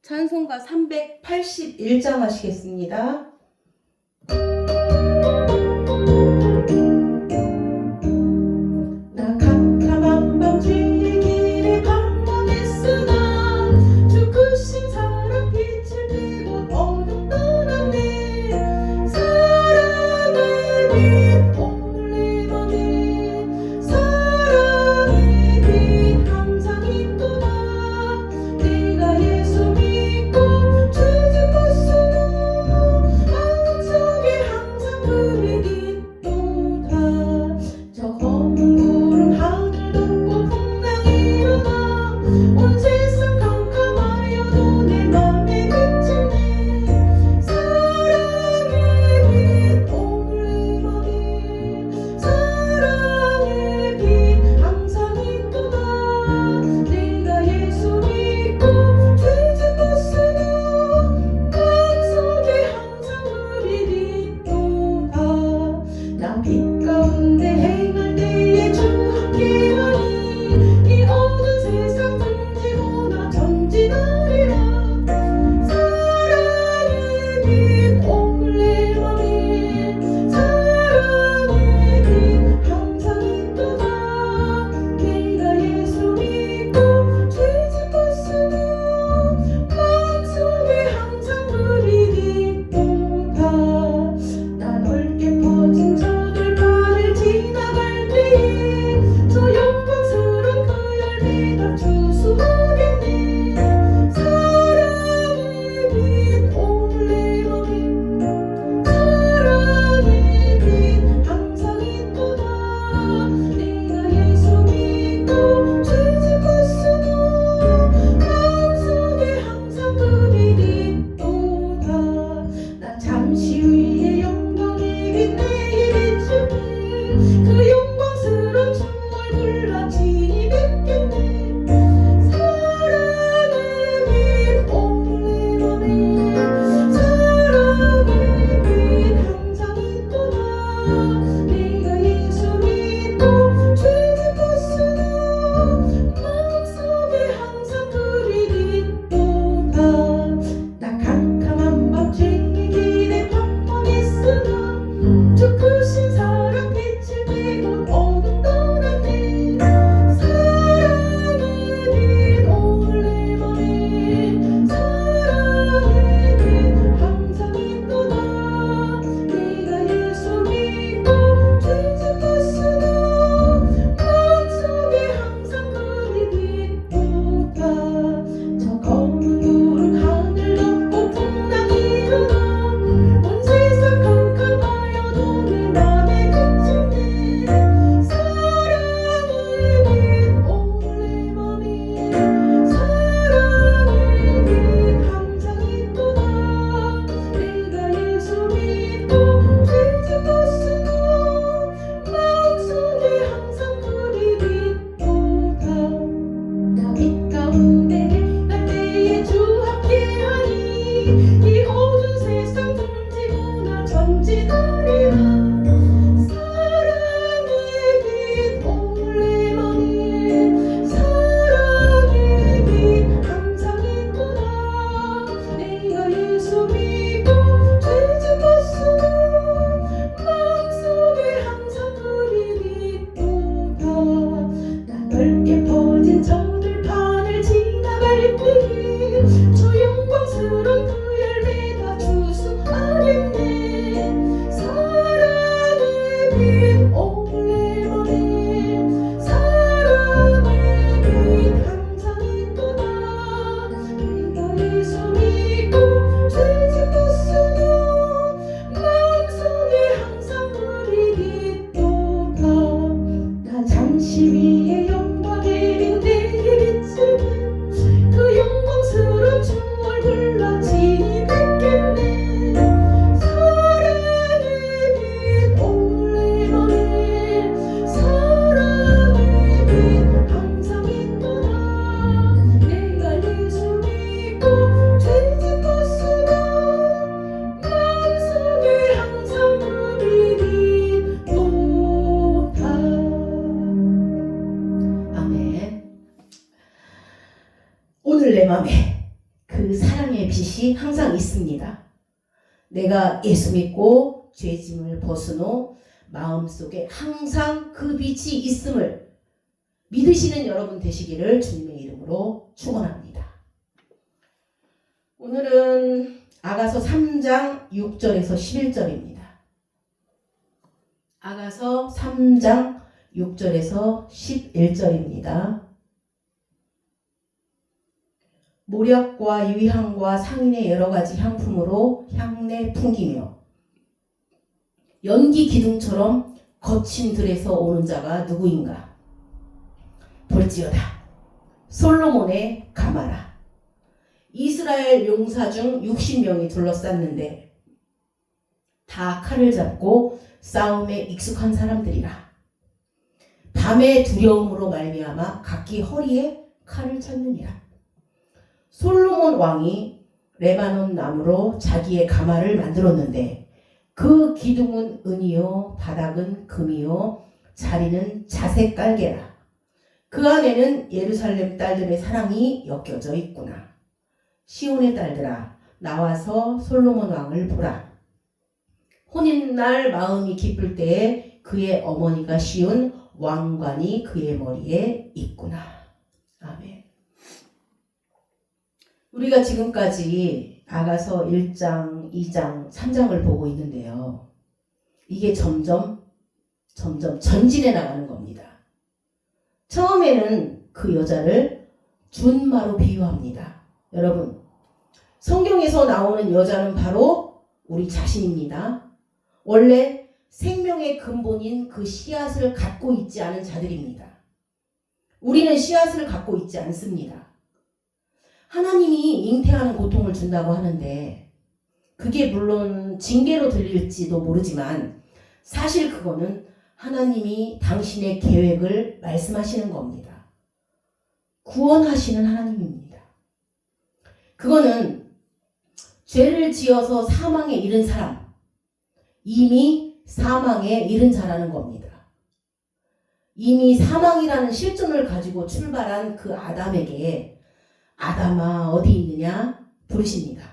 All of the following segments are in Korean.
찬송가 381장 하시겠습니다. 나 캄캄한 밤 주의 길에 방황했으나 주 크신 사랑 빛을 띠고 어둠 떠났네. 사랑의 빛 오늘 내 맘에 사랑의 빛 항상 있도다. 내가 예수 믿고 주님 벗어나 마음속에 항상 사랑의 빛이 항상 있습니다. 내가 예수 믿고 죄짐을 벗은 후 마음속에 항상 그 빛이 있음을 믿으시는 여러분 되시기를 주님의 이름으로 축원합니다. 오늘은 아가서 3장 6절에서 11절입니다. 아가서 3장 6절에서 11절입니다. 모략과 유향과 상인의 여러 가지 향품으로 향내 풍기며 연기 기둥처럼 거친 들에서 오는 자가 누구인가? 볼지어다. 솔로몬의 가마라. 이스라엘 용사 중 60명이 둘러쌌는데 다 칼을 잡고 싸움에 익숙한 사람들이라. 밤의 두려움으로 말미암아 각기 허리에 칼을 찼느니라. 솔로몬 왕이 레바논 나무로 자기의 가마를 만들었는데 그 기둥은 은이요 바닥은 금이요 자리는 자색 깔개라. 그 안에는 예루살렘 딸들의 사랑이 엮여져 있구나. 시온의 딸들아 나와서 솔로몬 왕을 보라. 혼인날 마음이 기쁠 때에 그의 어머니가 씌운 왕관이 그의 머리에 있구나. 아멘. 우리가 지금까지 아가서 1장, 2장, 3장을 보고 있는데요. 이게 점점 전진해 나가는 겁니다. 처음에는 그 여자를 준마로 비유합니다. 여러분, 성경에서 나오는 여자는 바로 우리 자신입니다. 원래 생명의 근본인 그 씨앗을 갖고 있지 않은 자들입니다. 우리는 씨앗을 갖고 있지 않습니다. 하나님이 잉태하는 고통을 준다고 하는데 그게 물론 징계로 들릴지도 모르지만 사실 그거는 하나님이 당신의 계획을 말씀하시는 겁니다. 구원하시는 하나님입니다. 그거는 죄를 지어서 사망에 이른 사람, 이미 사망에 이른 자라는 겁니다. 이미 사망이라는 실존을 가지고 출발한 그 아담에게 아담아 어디 있느냐 부르십니다.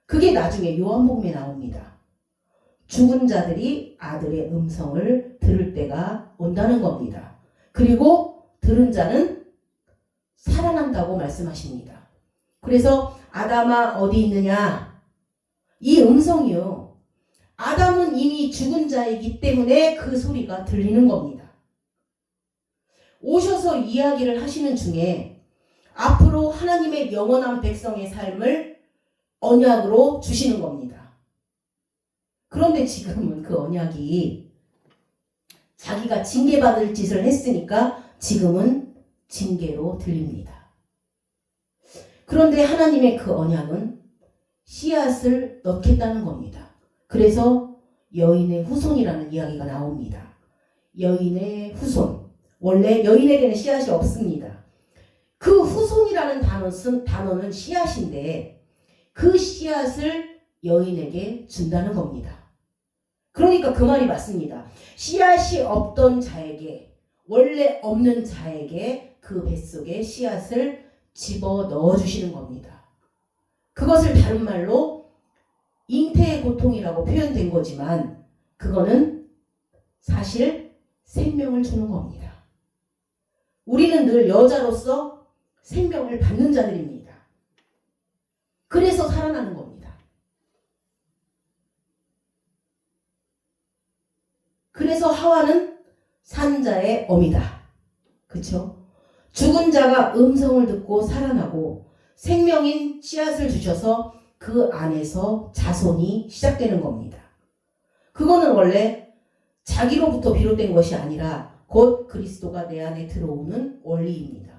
그게 나중에 요한복음에 나옵니다. 죽은 자들이 아들의 음성을 들을 때가 온다는 겁니다. 그리고 들은 자는 살아난다고 말씀하십니다. 그래서 아담아 어디 있느냐 이 음성이요. 아담은 이미 죽은 자이기 때문에 그 소리가 들리는 겁니다. 오셔서 이야기를 하시는 중에 앞으로 하나님의 영원한 백성의 삶을 언약으로 주시는 겁니다. 그런데 지금은 그 언약이 자기가 징계받을 짓을 했으니까 지금은 징계로 들립니다. 그런데 하나님의 그 언약은 씨앗을 넣겠다는 겁니다. 그래서 여인의 후손이라는 이야기가 나옵니다. 여인의 후손. 원래 여인에게는 씨앗이 없습니다. 그 후손이라는 단어는 씨앗인데 그 씨앗을 여인에게 준다는 겁니다. 그러니까 그 말이 맞습니다. 씨앗이 없던 자에게, 원래 없는 자에게 그 뱃속에 씨앗을 집어 넣어주시는 겁니다. 그것을 다른 말로 잉태의 고통이라고 표현된 거지만 그거는 사실 생명을 주는 겁니다. 우리는 늘 여자로서 생명을 받는 자들입니다. 그래서 살아나는 겁니다. 그래서 하와는 산자의 어미다. 그쵸? 죽은 자가 음성을 듣고 살아나고 생명인 씨앗을 주셔서 그 안에서 자손이 시작되는 겁니다. 그거는 원래 자기로부터 비롯된 것이 아니라 곧 그리스도가 내 안에 들어오는 원리입니다.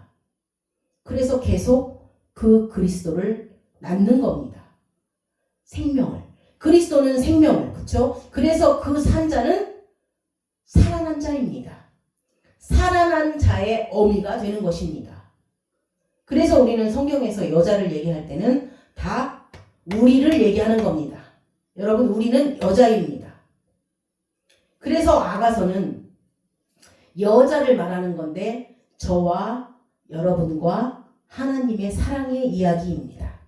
그래서 계속 그 그리스도를 낳는 겁니다. 생명을. 그리스도는 생명을. 그렇죠? 그래서 그 산자는 살아난 자입니다. 살아난 자의 어미가 되는 것입니다. 그래서 우리는 성경에서 여자를 얘기할 때는 다 우리를 얘기하는 겁니다. 여러분, 우리는 여자입니다. 그래서 아가서는 여자를 말하는 건데 저와 여러분과 하나님의 사랑의 이야기입니다.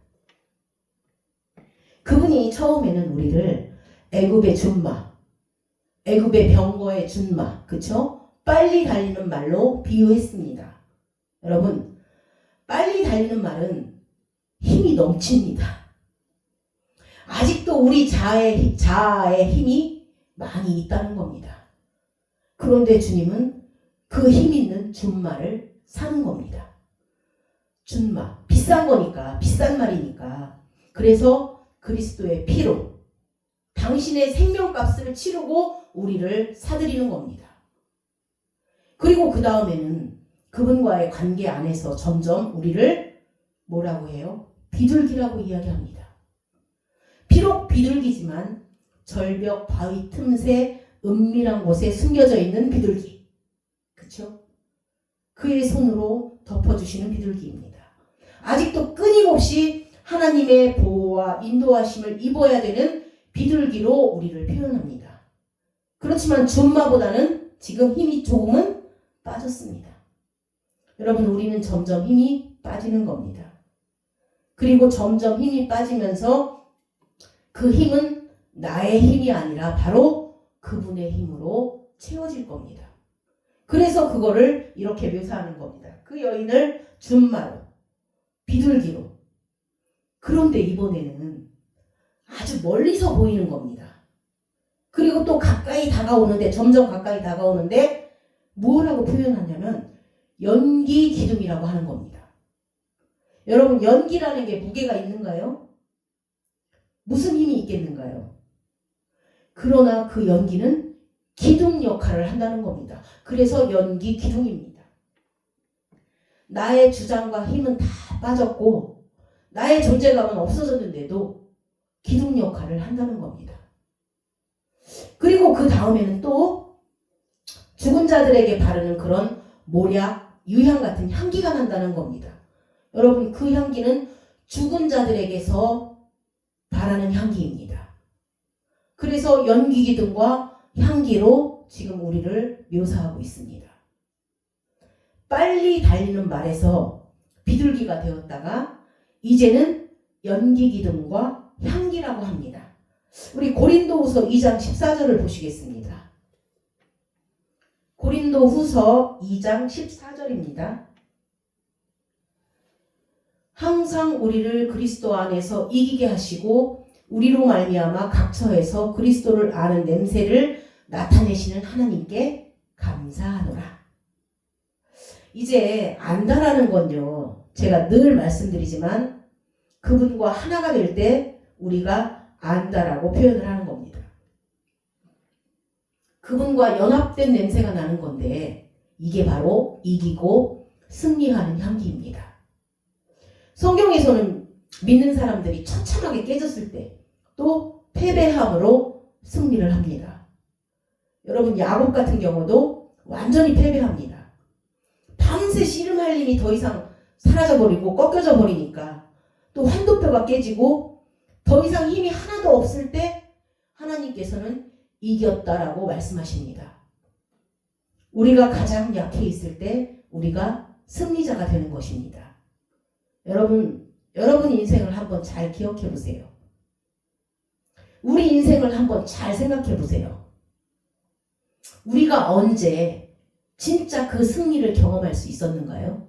그분이 처음에는 우리를 애굽의 준마, 애굽의 병거의 준마, 그쵸? 빨리 달리는 말로 비유했습니다. 여러분, 빨리 달리는 말은 힘이 넘칩니다. 아직도 우리 자아의 힘이 많이 있다는 겁니다. 그런데 주님은 그 힘 있는 준마를 사는 겁니다. 준마, 비싼 거니까, 비싼 말이니까. 그래서 그리스도의 피로 당신의 생명값을 치르고 우리를 사들이는 겁니다. 그리고 그 다음에는 그분과의 관계 안에서 점점 우리를 뭐라고 해요? 비둘기라고 이야기합니다. 비록 비둘기지만 절벽 바위 틈새 은밀한 곳에 숨겨져 있는 비둘기. 그쵸? 그의 손으로 덮어주시는 비둘기입니다. 아직도 끊임없이 하나님의 보호와 인도하심을 입어야 되는 비둘기로 우리를 표현합니다. 그렇지만 준마보다는 지금 힘이 조금은 빠졌습니다. 여러분, 우리는 점점 힘이 빠지는 겁니다. 그리고 점점 힘이 빠지면서 그 힘은 나의 힘이 아니라 바로 그분의 힘으로 채워질 겁니다. 그래서 그거를 이렇게 묘사하는 겁니다. 그 여인을 준마로, 비둘기로. 그런데 이번에는 아주 멀리서 보이는 겁니다. 그리고 또 가까이 다가오는데, 점점 가까이 다가오는데 뭐라고 표현하냐면 연기 기둥이라고 하는 겁니다. 여러분, 연기라는 게 무게가 있는가요? 무슨 힘이 있겠는가요? 그러나 그 연기는 기둥 역할을 한다는 겁니다. 그래서 연기 기둥입니다. 나의 주장과 힘은 다 빠졌고 나의 존재감은 없어졌는데도 기둥 역할을 한다는 겁니다. 그리고 그 다음에는 또 죽은 자들에게 바르는 그런 모략, 유향 같은 향기가 난다는 겁니다. 여러분, 그 향기는 죽은 자들에게서 바라는 향기입니다. 그래서 연기 기둥과 향기로 지금 우리를 묘사하고 있습니다. 빨리 달리는 말에서 비둘기가 되었다가 이제는 연기 기둥과 향기라고 합니다. 우리 고린도후서 2장 14절을 보시겠습니다. 고린도후서 2장 14절입니다. 항상 우리를 그리스도 안에서 이기게 하시고 우리로 말미암아 각처에서 그리스도를 아는 냄새를 나타내시는 하나님께 감사하노라. 이제 안다라는 건요, 제가 늘 말씀드리지만 그분과 하나가 될 때 우리가 안다라고 표현을 하는 겁니다. 그분과 연합된 냄새가 나는 건데 이게 바로 이기고 승리하는 향기입니다. 성경에서는 믿는 사람들이 처참하게 깨졌을 때 또 패배함으로 승리를 합니다. 여러분, 야곱 같은 경우도 완전히 패배합니다. 밤새 씨름할 힘이 더 이상 사라져버리고 꺾여져 버리니까 또 환도뼈가 깨지고 더 이상 힘이 하나도 없을 때 하나님께서는 이겼다라고 말씀하십니다. 우리가 가장 약해 있을 때 우리가 승리자가 되는 것입니다. 여러분 인생을 한번 잘 기억해 보세요. 우리 인생을 한번 잘 생각해 보세요. 우리가 언제 진짜 그 승리를 경험할 수 있었는가요?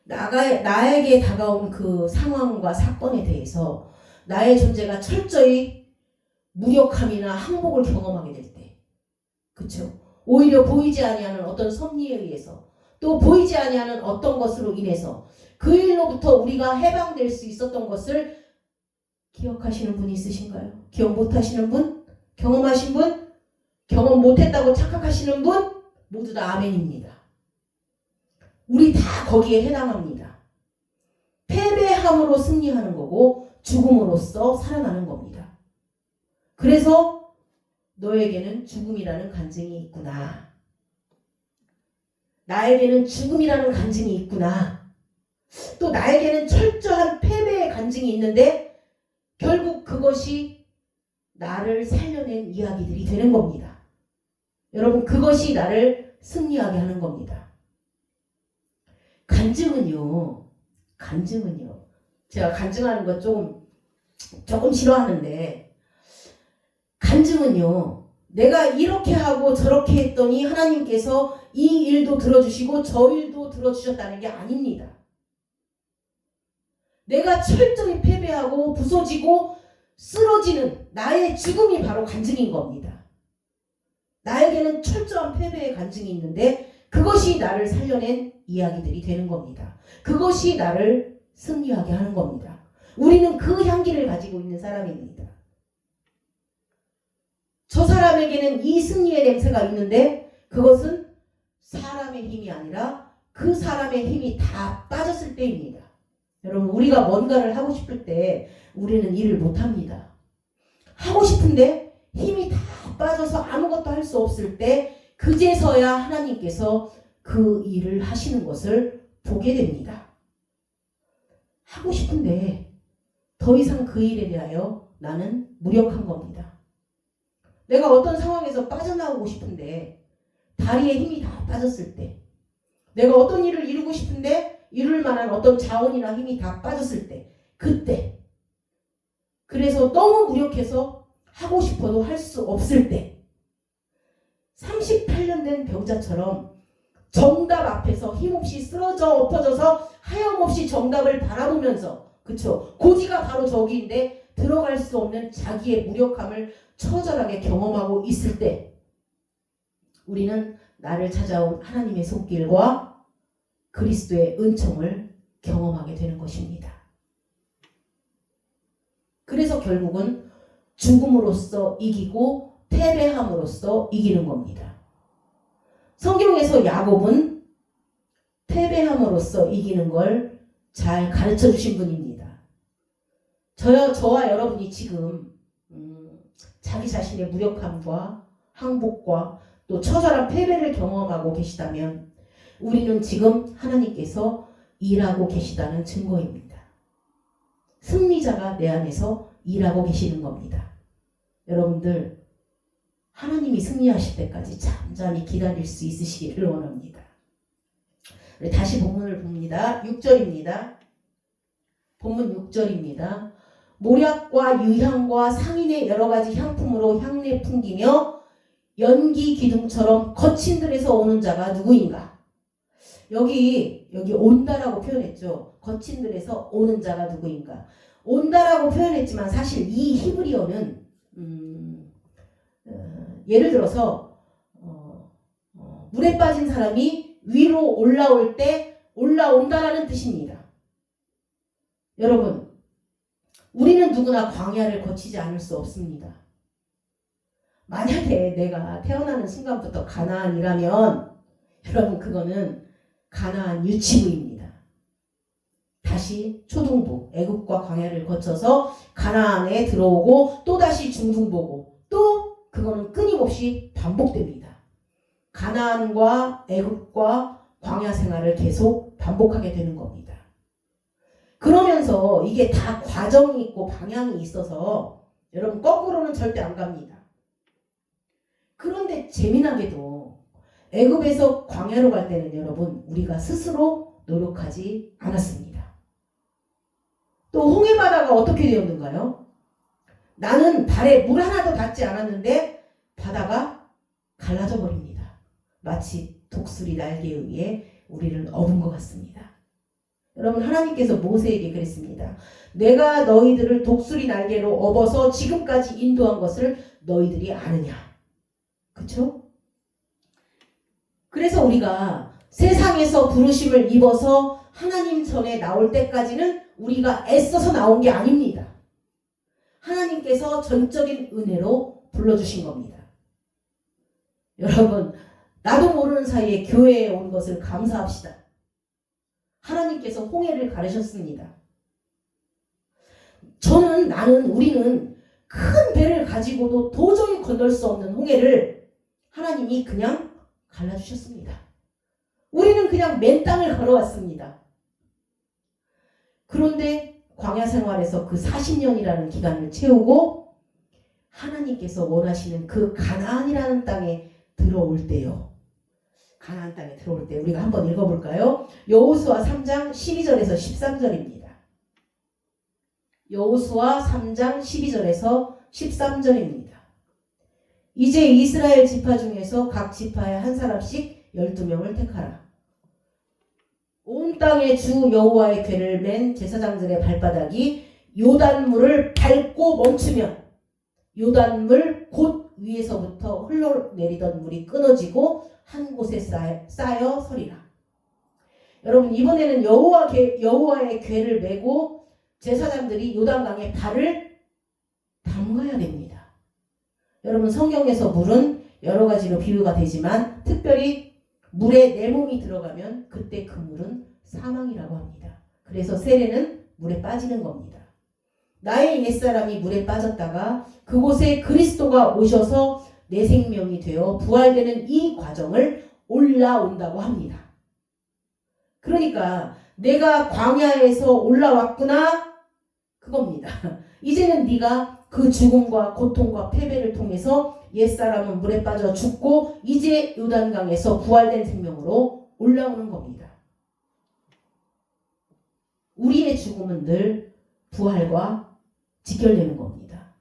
나에게 다가온 그 상황과 사건에 대해서 나의 존재가 철저히 무력함이나 항복을 경험하게 될 때, 그쵸? 오히려 보이지 아니하는 어떤 섭리에 의해서 또 보이지 아니하는 어떤 것으로 인해서 그 일로부터 우리가 해방될 수 있었던 것을 기억하시는 분이 있으신가요? 기억 못하시는 분? 경험하신 분? 경험 못했다고 착각하시는 분? 모두 다 아멘입니다. 우리 다 거기에 해당합니다. 패배함으로 승리하는 거고 죽음으로써 살아나는 겁니다. 그래서 너에게는 죽음이라는 간증이 있구나. 나에게는 죽음이라는 간증이 있구나. 또 나에게는 철저한 패배의 간증이 있는데 결국 그것이 나를 살려낸 이야기들이 되는 겁니다. 여러분, 그것이 나를 승리하게 하는 겁니다. 간증은요, 제가 간증하는 거 조금 싫어하는데, 간증은요, 내가 이렇게 하고 저렇게 했더니 하나님께서 이 일도 들어주시고 저 일도 들어주셨다는 게 아닙니다. 내가 철저히 패배하고 부서지고 쓰러지는 나의 죽음이 바로 간증인 겁니다. 나에게는 철저한 패배의 간증이 있는데 그것이 나를 살려낸 이야기들이 되는 겁니다. 그것이 나를 승리하게 하는 겁니다. 우리는 그 향기를 가지고 있는 사람입니다. 저 사람에게는 이 승리의 냄새가 있는데 그것은 사람의 힘이 아니라 그 사람의 힘이 다 빠졌을 때입니다. 여러분, 우리가 뭔가를 하고 싶을 때 우리는 일을 못합니다. 하고 싶은데 힘이 다 빠져서 아무것도 할 수 없을 때 그제서야 하나님께서 그 일을 하시는 것을 보게 됩니다. 하고 싶은데 더 이상 그 일에 대하여 나는 무력한 겁니다. 내가 어떤 상황에서 빠져나오고 싶은데 다리에 힘이 다 빠졌을 때, 내가 어떤 일을 이루고 싶은데 이룰 만한 어떤 자원이나 힘이 다 빠졌을 때, 그때, 그래서 너무 무력해서 하고 싶어도 할 수 없을 때, 38년 된 병자처럼 정답 앞에서 힘없이 쓰러져 엎어져서 하염없이 정답을 바라보면서, 그쵸? 고지가 바로 저기인데 들어갈 수 없는 자기의 무력함을 처절하게 경험하고 있을 때 우리는 나를 찾아온 하나님의 손길과 그리스도의 은총을 경험하게 되는 것입니다. 그래서 결국은 죽음으로써 이기고 패배함으로써 이기는 겁니다. 성경에서 야곱은 패배함으로써 이기는 걸 잘 가르쳐 주신 분입니다. 저와 여러분이 지금 자기 자신의 무력함과 항복과 또 처절한 패배를 경험하고 계시다면 우리는 지금 하나님께서 일하고 계시다는 증거입니다. 승리자가 내 안에서 일하고 계시는 겁니다. 여러분들, 하나님이 승리하실 때까지 잠잠히 기다릴 수 있으시기를 원합니다. 다시 본문을 봅니다. 6절입니다. 본문 6절입니다. 모략과 유향과 상인의 여러 가지 향품으로 향내 풍기며 연기 기둥처럼 거친 들에서 오는 자가 누구인가? 여기 온다라고 표현했죠. 거친 들에서 오는 자가 누구인가? 온다라고 표현했지만 사실 이 히브리어는 예를 들어서 물에 빠진 사람이 위로 올라올 때 올라온다라는 뜻입니다. 여러분, 우리는 누구나 광야를 거치지 않을 수 없습니다. 만약에 내가 태어나는 순간부터 가나안이라면 여러분, 그거는 가나안 유치부입니다. 다시 초등부 애국과 광야를 거쳐서 가나안에 들어오고 또다시 중등부고 또 그거는 끊임없이 반복됩니다. 가나안과 애국과 광야 생활을 계속 반복하게 되는 겁니다. 그러면서 이게 다 과정이 있고 방향이 있어서 여러분 거꾸로는 절대 안 갑니다. 그런데 재미나게도 애굽에서 광야로 갈 때는 여러분 우리가 스스로 노력하지 않았습니다. 또 홍해바다가 어떻게 되었는가요? 나는 발에 물 하나도 닿지 않았는데 바다가 갈라져 버립니다. 마치 독수리 날개에 의해 우리를 업은 것 같습니다. 여러분, 하나님께서 모세에게 그랬습니다. 내가 너희들을 독수리 날개로 업어서 지금까지 인도한 것을 너희들이 아느냐. 그쵸? 그래서 우리가 세상에서 부르심을 입어서 하나님 전에 나올 때까지는 우리가 애써서 나온 게 아닙니다. 하나님께서 전적인 은혜로 불러주신 겁니다. 여러분, 나도 모르는 사이에 교회에 온 것을 감사합시다. 하나님께서 홍해를 가르셨습니다. 우리는 큰 배를 가지고도 도저히 건널 수 없는 홍해를 하나님이 그냥 갈라주셨습니다. 우리는 그냥 맨 땅을 걸어왔습니다. 그런데 광야 생활에서 그 40년이라는 기간을 채우고 하나님께서 원하시는 그 가나안이라는 땅에 들어올 때요. 가나안 땅에 들어올 때 우리가 한번 읽어볼까요? 여호수아 3장 12절에서 13절입니다. 여호수아 3장 12절에서 13절입니다. 이제 이스라엘 지파 중에서 각 지파에 한 사람씩 12명을 택하라. 온 땅에 주 여호와의 궤를 맨 제사장들의 발바닥이 요단물을 밟고 멈추면 요단물 곧 위에서부터 흘러내리던 물이 끊어지고 한 곳에 쌓여 서리라. 여러분, 이번에는 여호와의 궤를 메고 제사장들이 요단강에 발을 담가야 됩니다. 여러분, 성경에서 물은 여러 가지로 비유가 되지만 특별히 물에 내 몸이 들어가면 그때 그 물은 사망이라고 합니다. 그래서 세례는 물에 빠지는 겁니다. 나의 옛사람이 물에 빠졌다가 그곳에 그리스도가 오셔서 내 생명이 되어 부활되는 이 과정을 올라온다고 합니다. 그러니까 내가 광야에서 올라왔구나, 그겁니다. 이제는 네가 그 죽음과 고통과 패배를 통해서 옛사람은 물에 빠져 죽고 이제 요단강에서 부활된 생명으로 올라오는 겁니다. 우리의 죽음은 늘 부활과 직결되는 겁니다.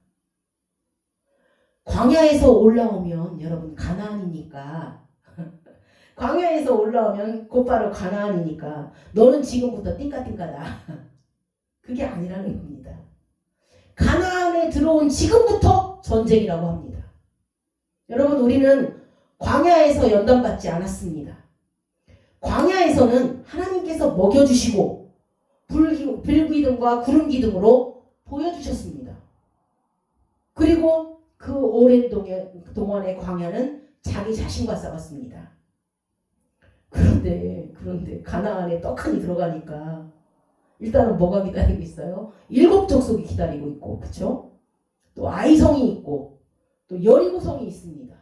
광야에서 올라오면 여러분 가나안이니까 광야에서 올라오면 곧바로 가나안이니까 너는 지금부터 띵까띵까다. 그게 아니라는 겁니다. 가나안에 들어온 지금부터 전쟁이라고 합니다. 여러분, 우리는 광야에서 연단받지 않았습니다. 광야에서는 하나님께서 먹여주시고 불기둥과 구름기둥으로 보여주셨습니다. 그리고 그 오랜 동안의 광야는 자기 자신과 싸웠습니다. 그런데 가나안에 떡하니 들어가니까 일단은 뭐가 기다리고 있어요? 7 족속이 기다리고 있고, 그렇죠? 또 아이성이 있고 또 여리고성이 있습니다.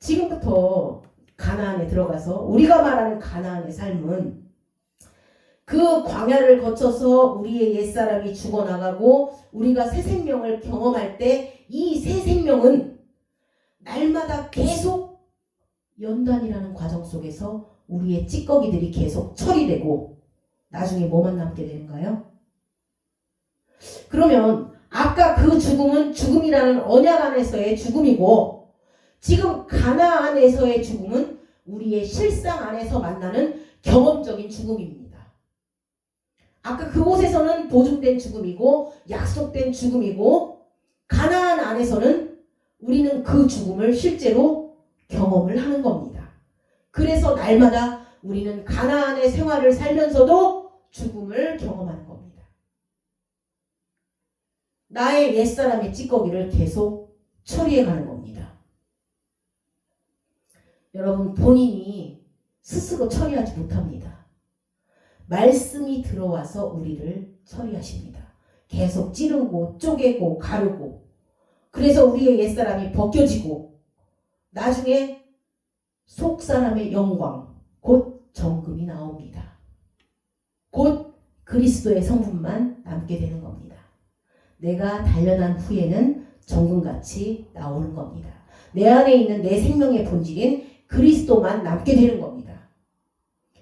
지금부터 가나안에 들어가서 우리가 말하는 가나안의 삶은 그 광야를 거쳐서 우리의 옛사람이 죽어나가고 우리가 새 생명을 경험할 때 이 새 생명은 날마다 계속 연단이라는 과정 속에서 우리의 찌꺼기들이 계속 처리되고 나중에 뭐만 남게 되는가요? 그러면 아까 그 죽음은 죽음이라는 언약 안에서의 죽음이고 지금 가나안에서의 죽음은 우리의 실상 안에서 만나는 경험적인 죽음입니다. 아까 그곳에서는 보증된 죽음이고 약속된 죽음이고 가나안 안에서는 우리는 그 죽음을 실제로 경험을 하는 겁니다. 그래서 날마다 우리는 가나안의 생활을 살면서도 죽음을 경험하는 겁니다. 나의 옛사람의 찌꺼기를 계속 처리해가는 겁니다. 여러분, 본인이 스스로 처리하지 못합니다. 말씀이 들어와서 우리를 처리하십니다. 계속 찌르고 쪼개고 가르고 그래서 우리의 옛사람이 벗겨지고 나중에 속사람의 영광 곧 정금이 나옵니다. 곧 그리스도의 성품만 남게 되는 겁니다. 내가 단련한 후에는 정금같이 나오는 겁니다. 내 안에 있는 내 생명의 본질인 그리스도만 남게 되는 겁니다.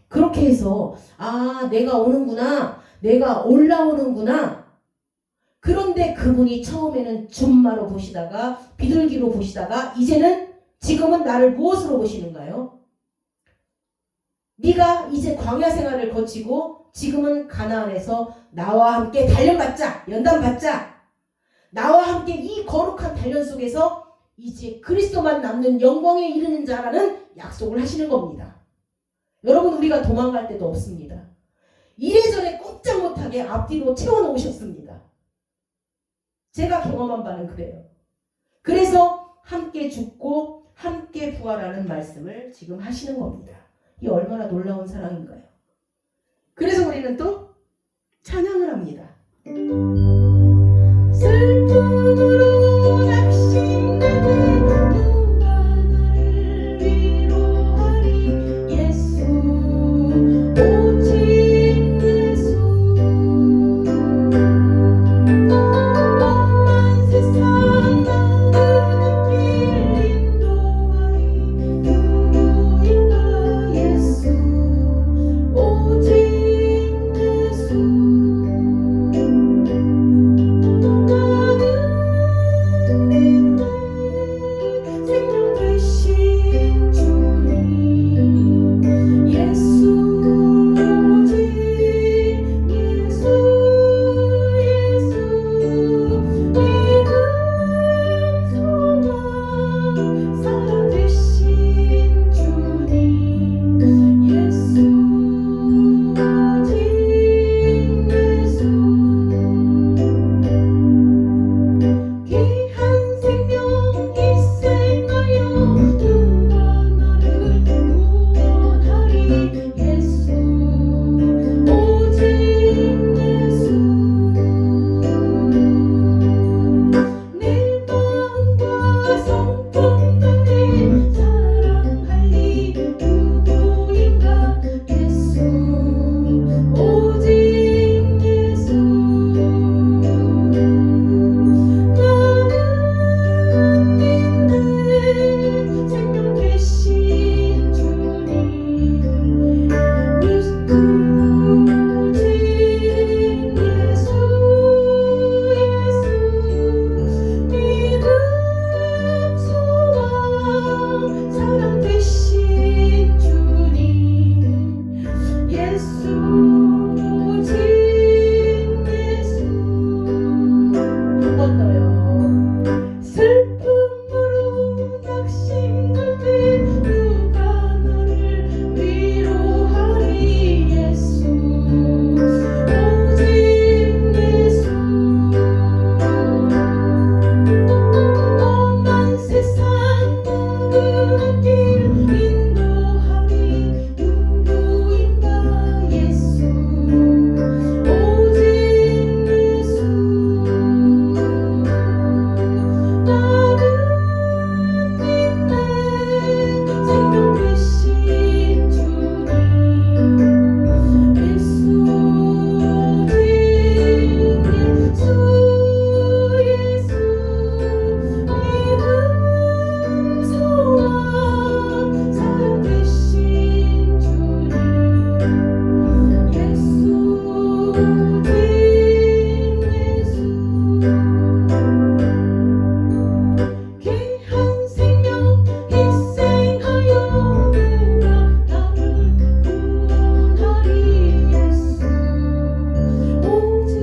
그렇게 해서 내가 오는구나, 내가 올라오는구나. 그런데 그분이 처음에는 줌마로 보시다가 비둘기로 보시다가 지금은 나를 무엇으로 보시는가요? 네가 이제 광야 생활을 거치고 지금은 가나안에서 나와 함께 단련받자, 연단받자. 나와 함께 이 거룩한 단련 속에서 이제 그리스도만 남는 영광에 이르는 자라는 약속을 하시는 겁니다. 여러분, 우리가 도망갈 데도 없습니다. 이래저래 꼼짝 못하게 앞뒤로 채워놓으셨습니다. 제가 경험한 바는 그래요. 그래서 함께 죽고 함께 부활하는 말씀을 지금 하시는 겁니다. 이 얼마나 놀라운 사랑인가요? 그래서 우리는 또 찬양을 합니다. 슬픔으로 낙심되는 누가 나를 위로하리. 예수, 오직 예수. 험한 세상 나누는 길 인도하리. 누구인가. 예수, 오직 예수. 귀한 생명 희생하여 내가 나를 구원하리 예수 오직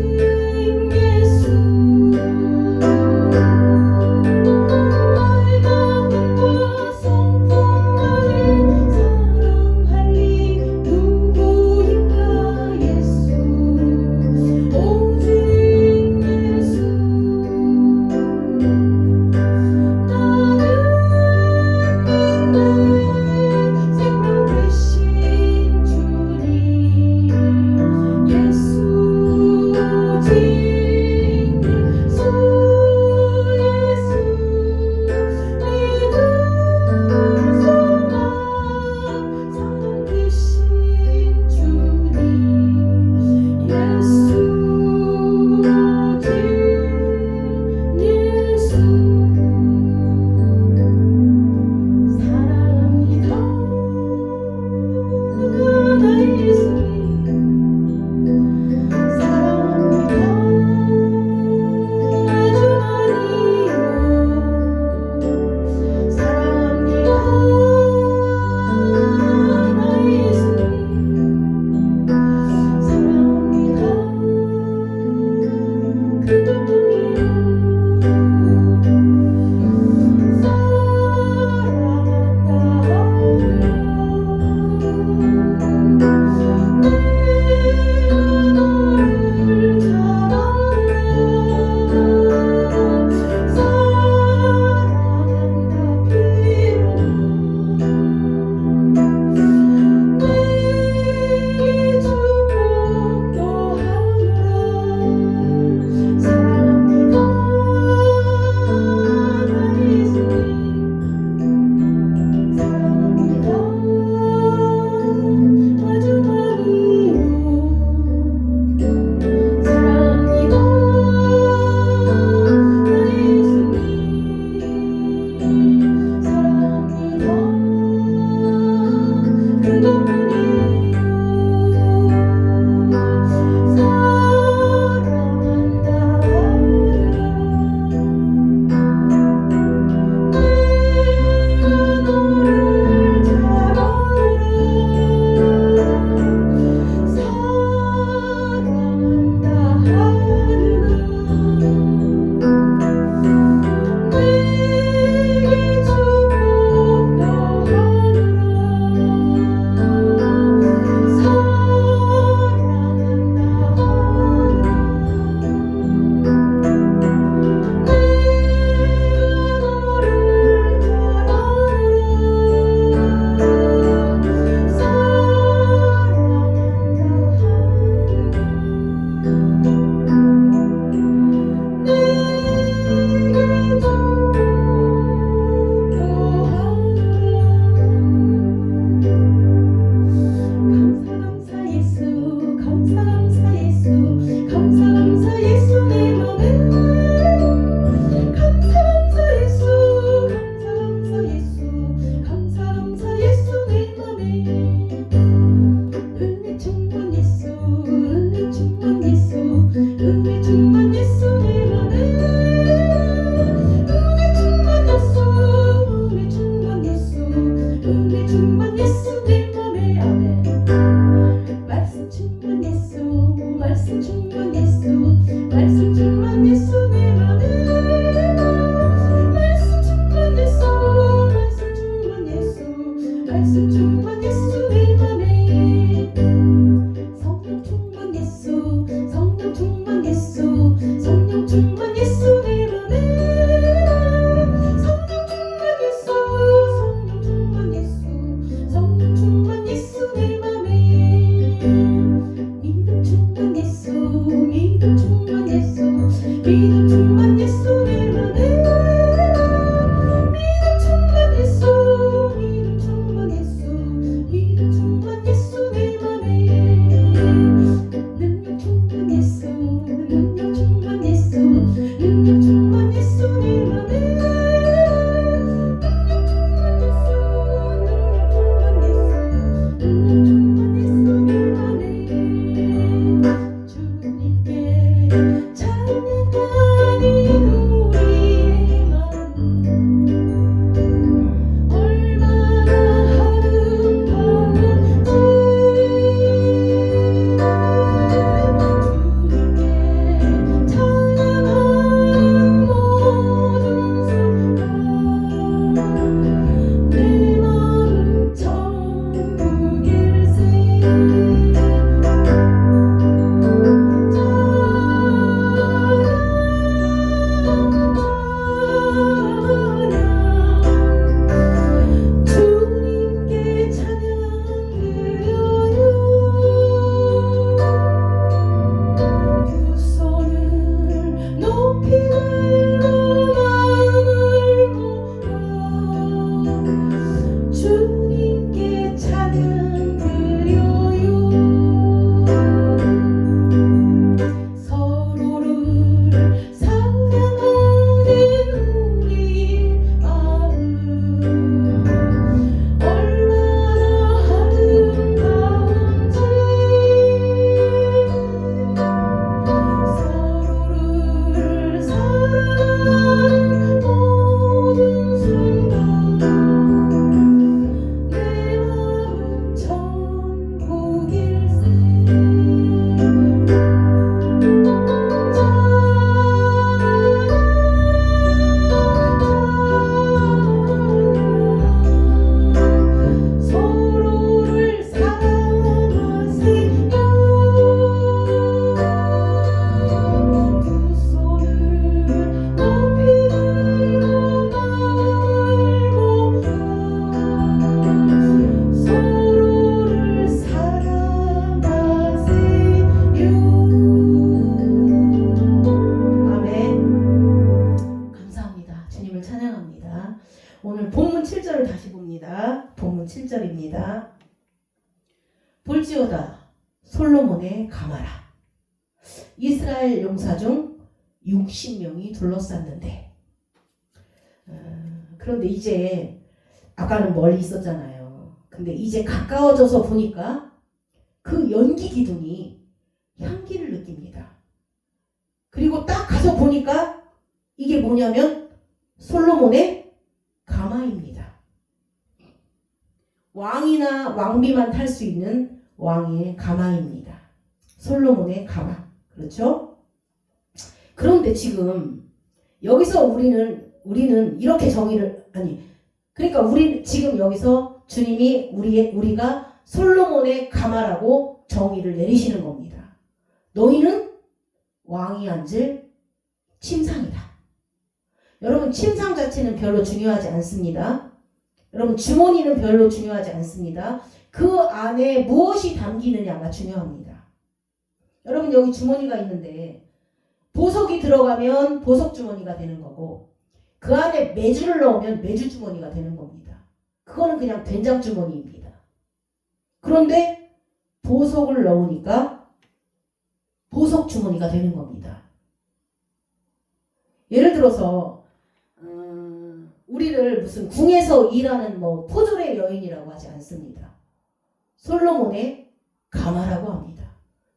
예수 말가운과 성품만을 사랑할 리 누구인가 예수 오직 예수 생명 되신 주님 예수 오직 예수 믿음 소망 사랑 되신 주님 예수 오직 예수 사랑합니다 나의 예수님 사랑합니다 아주 많이요 사랑합니다 나의 예수님 사랑합니다 그것뿐이요 예수 볼지어다 솔로몬의 가마라. 이스라엘 용사 중 60명이 둘러쌌는데 그런데 이제 아까는 멀리 있었잖아요. 근데 이제 가까워져서 보니까 그 연기 기둥이 향기를 느낍니다. 그리고 딱 가서 보니까 이게 뭐냐면 솔로몬의 가마입니다. 왕이나 왕비만 탈 수 있는 왕의 가마입니다. 솔로몬의 가마. 그렇죠? 그런데 지금 여기서 우리는 이렇게 정의를 그러니까 우리 지금 여기서 주님이 우리가 솔로몬의 가마라고 정의를 내리시는 겁니다. 너희는 왕이 앉을 침상이다. 여러분 침상 자체는 별로 중요하지 않습니다. 여러분 주머니는 별로 중요하지 않습니다. 그 안에 무엇이 담기느냐가 중요합니다. 여러분 여기 주머니가 있는데 보석이 들어가면 보석 주머니가 되는 거고 그 안에 메주를 넣으면 메주 주머니가 되는 겁니다. 그거는 그냥 된장 주머니입니다. 그런데 보석을 넣으니까 보석 주머니가 되는 겁니다. 예를 들어서 우리를 무슨 궁에서 일하는 포졸의 여인이라고 하지 않습니다. 솔로몬의 가마라고 합니다.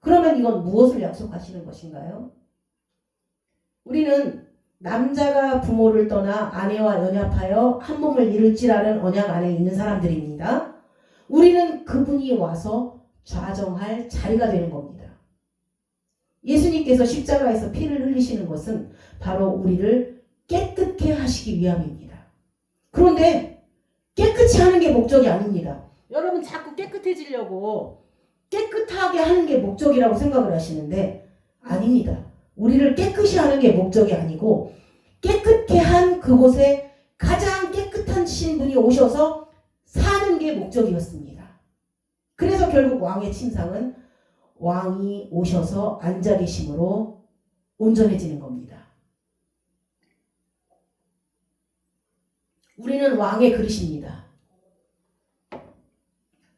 그러면 이건 무엇을 약속하시는 것인가요? 우리는 남자가 부모를 떠나 아내와 연합하여 한 몸을 이룰지라는 언약 안에 있는 사람들입니다. 우리는 그분이 와서 좌정할 자리가 되는 겁니다. 예수님께서 십자가에서 피를 흘리시는 것은 바로 우리를 깨끗게 하시기 위함입니다. 그런데 깨끗이 하는 게 목적이 아닙니다. 여러분 자꾸 깨끗해지려고 깨끗하게 하는 게 목적이라고 생각을 하시는데 아닙니다. 우리를 깨끗이 하는 게 목적이 아니고 깨끗게 한 그곳에 가장 깨끗한 신분이 오셔서 사는 게 목적이었습니다. 그래서 결국 왕의 침상은 왕이 오셔서 앉아 계심으로 온전해지는 겁니다. 우리는 왕의 그릇입니다.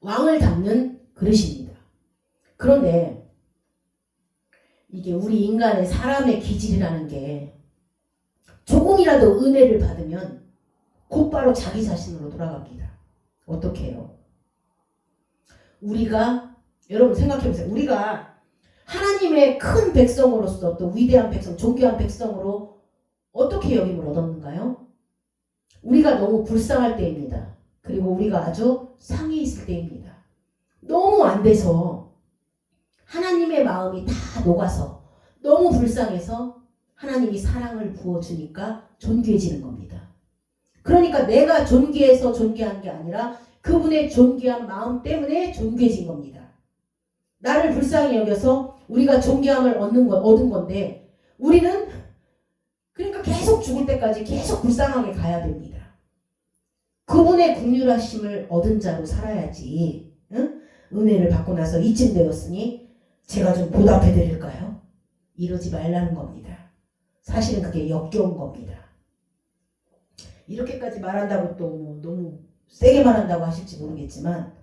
왕을 담는 그릇입니다. 그런데 이게 우리 인간의 사람의 기질이라는 게 조금이라도 은혜를 받으면 곧바로 자기 자신으로 돌아갑니다. 어떻게 해요? 우리가 여러분 생각해보세요. 우리가 하나님의 큰 백성으로서 또 위대한 백성, 존귀한 백성으로 어떻게 여김을 얻었는가요? 우리가 너무 불쌍할 때입니다. 그리고 우리가 아주 상해 있을 때입니다. 너무 안 돼서 하나님의 마음이 다 녹아서 너무 불쌍해서 하나님이 사랑을 부어주니까 존귀해지는 겁니다. 그러니까 내가 존귀해서 존귀한 게 아니라 그분의 존귀한 마음 때문에 존귀해진 겁니다. 나를 불쌍히 여겨서 우리가 존귀함을 얻은 건데 우리는 그러니까 계속 죽을 때까지 계속 불쌍하게 가야 됩니다. 그분의 긍휼하심을 얻은 자로 살아야지. 응? 은혜를 받고 나서 이쯤 되었으니 제가 좀 보답해 드릴까요? 이러지 말라는 겁니다. 사실은 그게 역겨운 겁니다. 이렇게까지 말한다고 또 너무 세게 말한다고 하실지 모르겠지만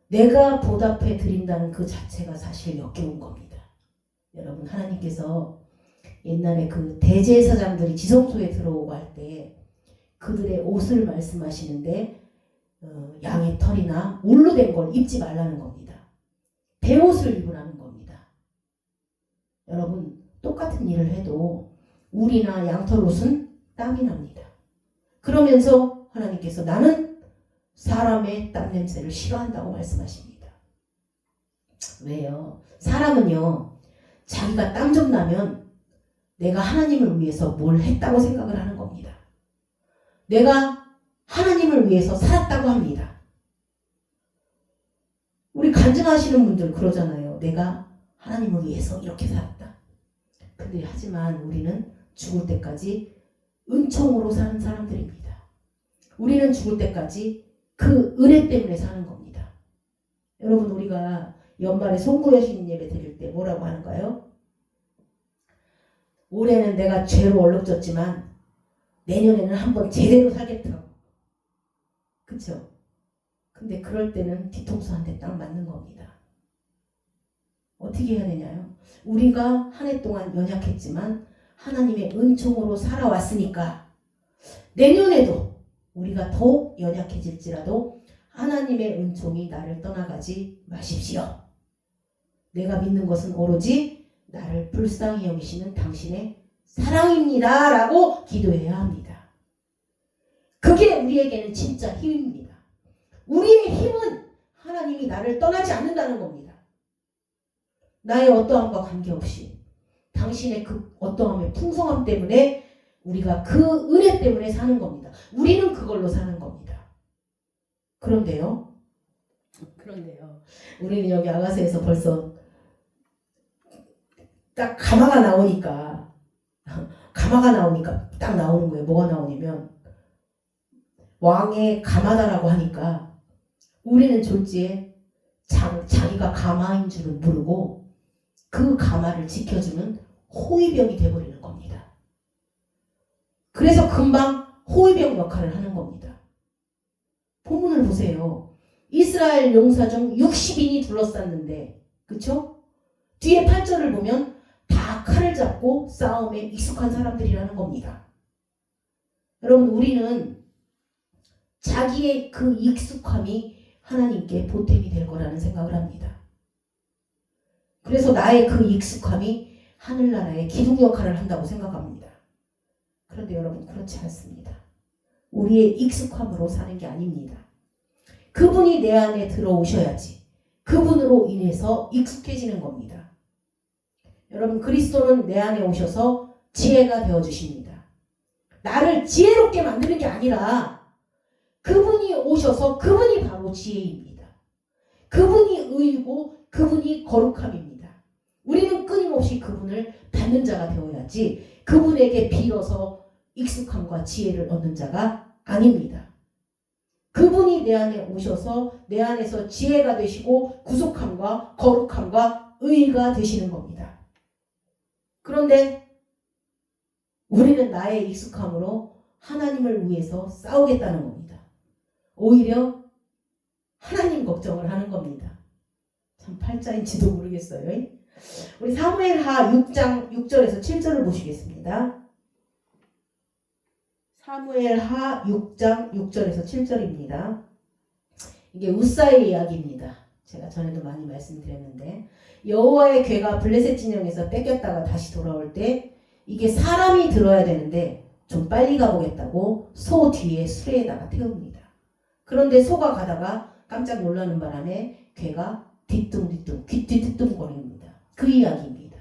내가 보답해 드린다는 그 자체가 사실 역겨운 겁니다. 여러분 하나님께서 옛날에 그 대제사장들이 지성소에 들어오고 할 때 그들의 옷을 말씀하시는데 양의 털이나 울로 된 걸 입지 말라는 겁니다. 베옷을 입으라는 겁니다. 여러분 똑같은 일을 해도 울이나 양털 옷은 땀이 납니다. 그러면서 하나님께서 나는 사람의 땀 냄새를 싫어한다고 말씀하십니다. 왜요? 사람은요 자기가 땀 좀 나면 내가 하나님을 위해서 뭘 했다고 생각을 하는 겁니다. 내가 하나님을 위해서 살았다고 합니다. 우리 간증하시는 분들 그러잖아요. 내가 하나님을 위해서 이렇게 살았다. 근데 하지만 우리는 죽을 때까지 은총으로 사는 사람들입니다. 우리는 죽을 때까지 그 은혜 때문에 사는 겁니다. 여러분 우리가 연말에 송구여신 예배 드릴 때 뭐라고 하는가요? 올해는 내가 죄로 내년에는 한번 제대로 살겠다고. 그쵸? 근데 그럴 때는 뒤통수 한 대 딱 맞는 겁니다. 어떻게 해야 되냐요? 우리가 한 해 동안 연약했지만 하나님의 은총으로 살아왔으니까 내년에도 우리가 더욱 연약해질지라도 하나님의 은총이 나를 떠나가지 마십시오. 내가 믿는 것은 오로지 나를 불쌍히 여기시는 당신의 사랑입니다. 라고 기도해야 합니다. 그게 우리에게는 진짜 힘입니다. 우리의 힘은 하나님이 나를 떠나지 않는다는 겁니다. 나의 어떠함과 관계없이 당신의 그 어떠함의 풍성함 때문에 우리가 그 은혜 때문에 사는 겁니다. 우리는 그걸로 사는 겁니다. 그런데요. 우리는 여기 아가서에서 벌써 딱 가마가 나오니까 딱 나오는 거예요. 뭐가 나오냐면 왕의 가마다라고 하니까 우리는 졸지에 자기가 가마인 줄은 모르고 그 가마를 지켜주는 호위병이 돼버리는 겁니다. 그래서 금방 호위병 역할을 하는 겁니다. 본문을 보세요. 이스라엘 용사 중 60인이 둘러쌌는데, 그쵸? 뒤에 8절을 보면 다 칼을 잡고 싸움에 익숙한 사람들이라는 겁니다. 여러분, 우리는 자기의 그 익숙함이 하나님께 보탬이 될 거라는 생각을 합니다. 그래서 나의 그 익숙함이 하늘나라의 기둥 역할을 한다고 생각합니다. 그런데 여러분, 그렇지 않습니다. 우리의 익숙함으로 사는 게 아닙니다. 그분이 내 안에 들어오셔야지 그분으로 인해서 익숙해지는 겁니다. 여러분, 그리스도는 내 안에 오셔서 지혜가 되어주십니다. 나를 지혜롭게 만드는 게 아니라 그분이 오셔서 그분이 바로 지혜입니다. 그분이 의이고 그분이 거룩함입니다. 우리는 끊임없이 그분을 받는 자가 되어야지 그분에게 빌어서 익숙함과 지혜를 얻는 자가 아닙니다. 그분이 내 안에 오셔서 내 안에서 지혜가 되시고 구속함과 거룩함과 의의가 되시는 겁니다. 그런데 우리는 나의 익숙함으로 하나님을 위해서 싸우겠다는 겁니다. 오히려 하나님 걱정을 하는 겁니다. 참 팔자인지도 모르겠어요. 우리 사무엘하 6장 6절에서 7절을 보시겠습니다. 사무엘하 6장 6절에서 7절입니다. 이게 우사의 이야기입니다. 제가 전에도 많이 말씀드렸는데 여호와의 궤가 블레셋 진영에서 뺏겼다가 다시 돌아올 때 이게 사람이 들어야 되는데 좀 빨리 가보겠다고 소 뒤에 수레에다가 태웁니다. 그런데 소가 가다가 깜짝 놀라는 바람에 궤가 뒤뚱거립니다. 그 이야기입니다.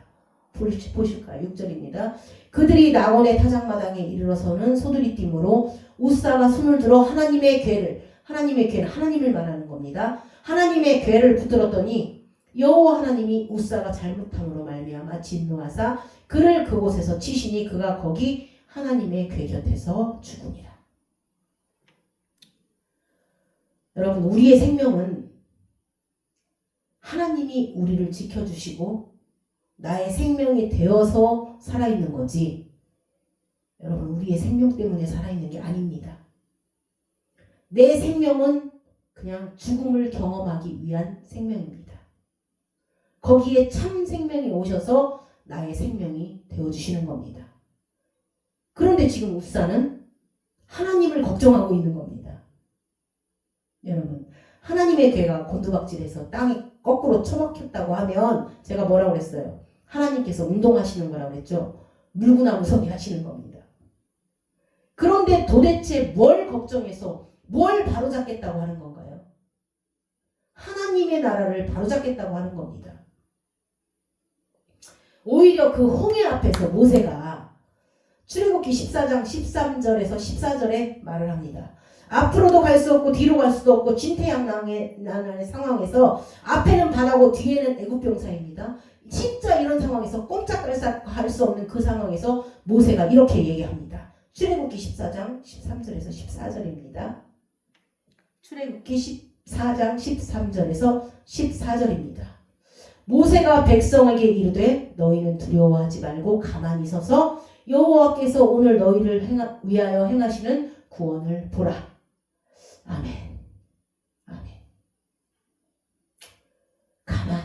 보실까요? 6절입니다. 그들이 나원의 타작마당에 이르러서는 소들이 띠므로 우사가 손을 들어 하나님의 궤를 하나님을 말하는 겁니다. 하나님의 궤를 붙들었더니 여호와 하나님이 우사가 잘못함으로 말미암아 진노하사 그를 그곳에서 치시니 그가 거기 하나님의 궤 곁에서 죽으니라. 여러분, 우리의 생명은 하나님이 우리를 지켜주시고 나의 생명이 되어서 살아있는 거지, 여러분, 우리의 생명 때문에 살아있는 게 아닙니다. 내 생명은 그냥 죽음을 경험하기 위한 생명입니다. 거기에 참 생명이 오셔서 나의 생명이 되어주시는 겁니다. 그런데 지금 우사는 하나님을 걱정하고 있는 겁니다. 여러분, 하나님의 궤가 곤두박질해서 땅에 거꾸로 처박혔다고 하면 제가 뭐라고 그랬어요? 하나님께서 운동하시는 거라고 그랬죠? 물구나무 서기 하시는 겁니다. 그런데 도대체 뭘 걱정해서 뭘 바로잡겠다고 하는 건가요? 하나님의 나라를 바로잡겠다고 하는 겁니다. 오히려 그 홍해 앞에서 모세가 출애굽기 14장 13절에서 14절에 말을 합니다. 앞으로도 갈 수 없고 뒤로 갈 수도 없고 진퇴양난의 상황에서 앞에는 바다고 뒤에는 애굽 병사입니다. 진짜 이런 상황에서 꼼짝달싹 할 수 없는 그 상황에서 모세가 이렇게 얘기합니다. 출애굽기 14장 13절에서 14절입니다. 출애굽기 14장 13절에서 14절입니다. 모세가 백성에게 이르되 너희는 두려워하지 말고 가만히 서서 여호와께서 오늘 너희를 위하여 행하시는 구원을 보라. 아멘. 아멘.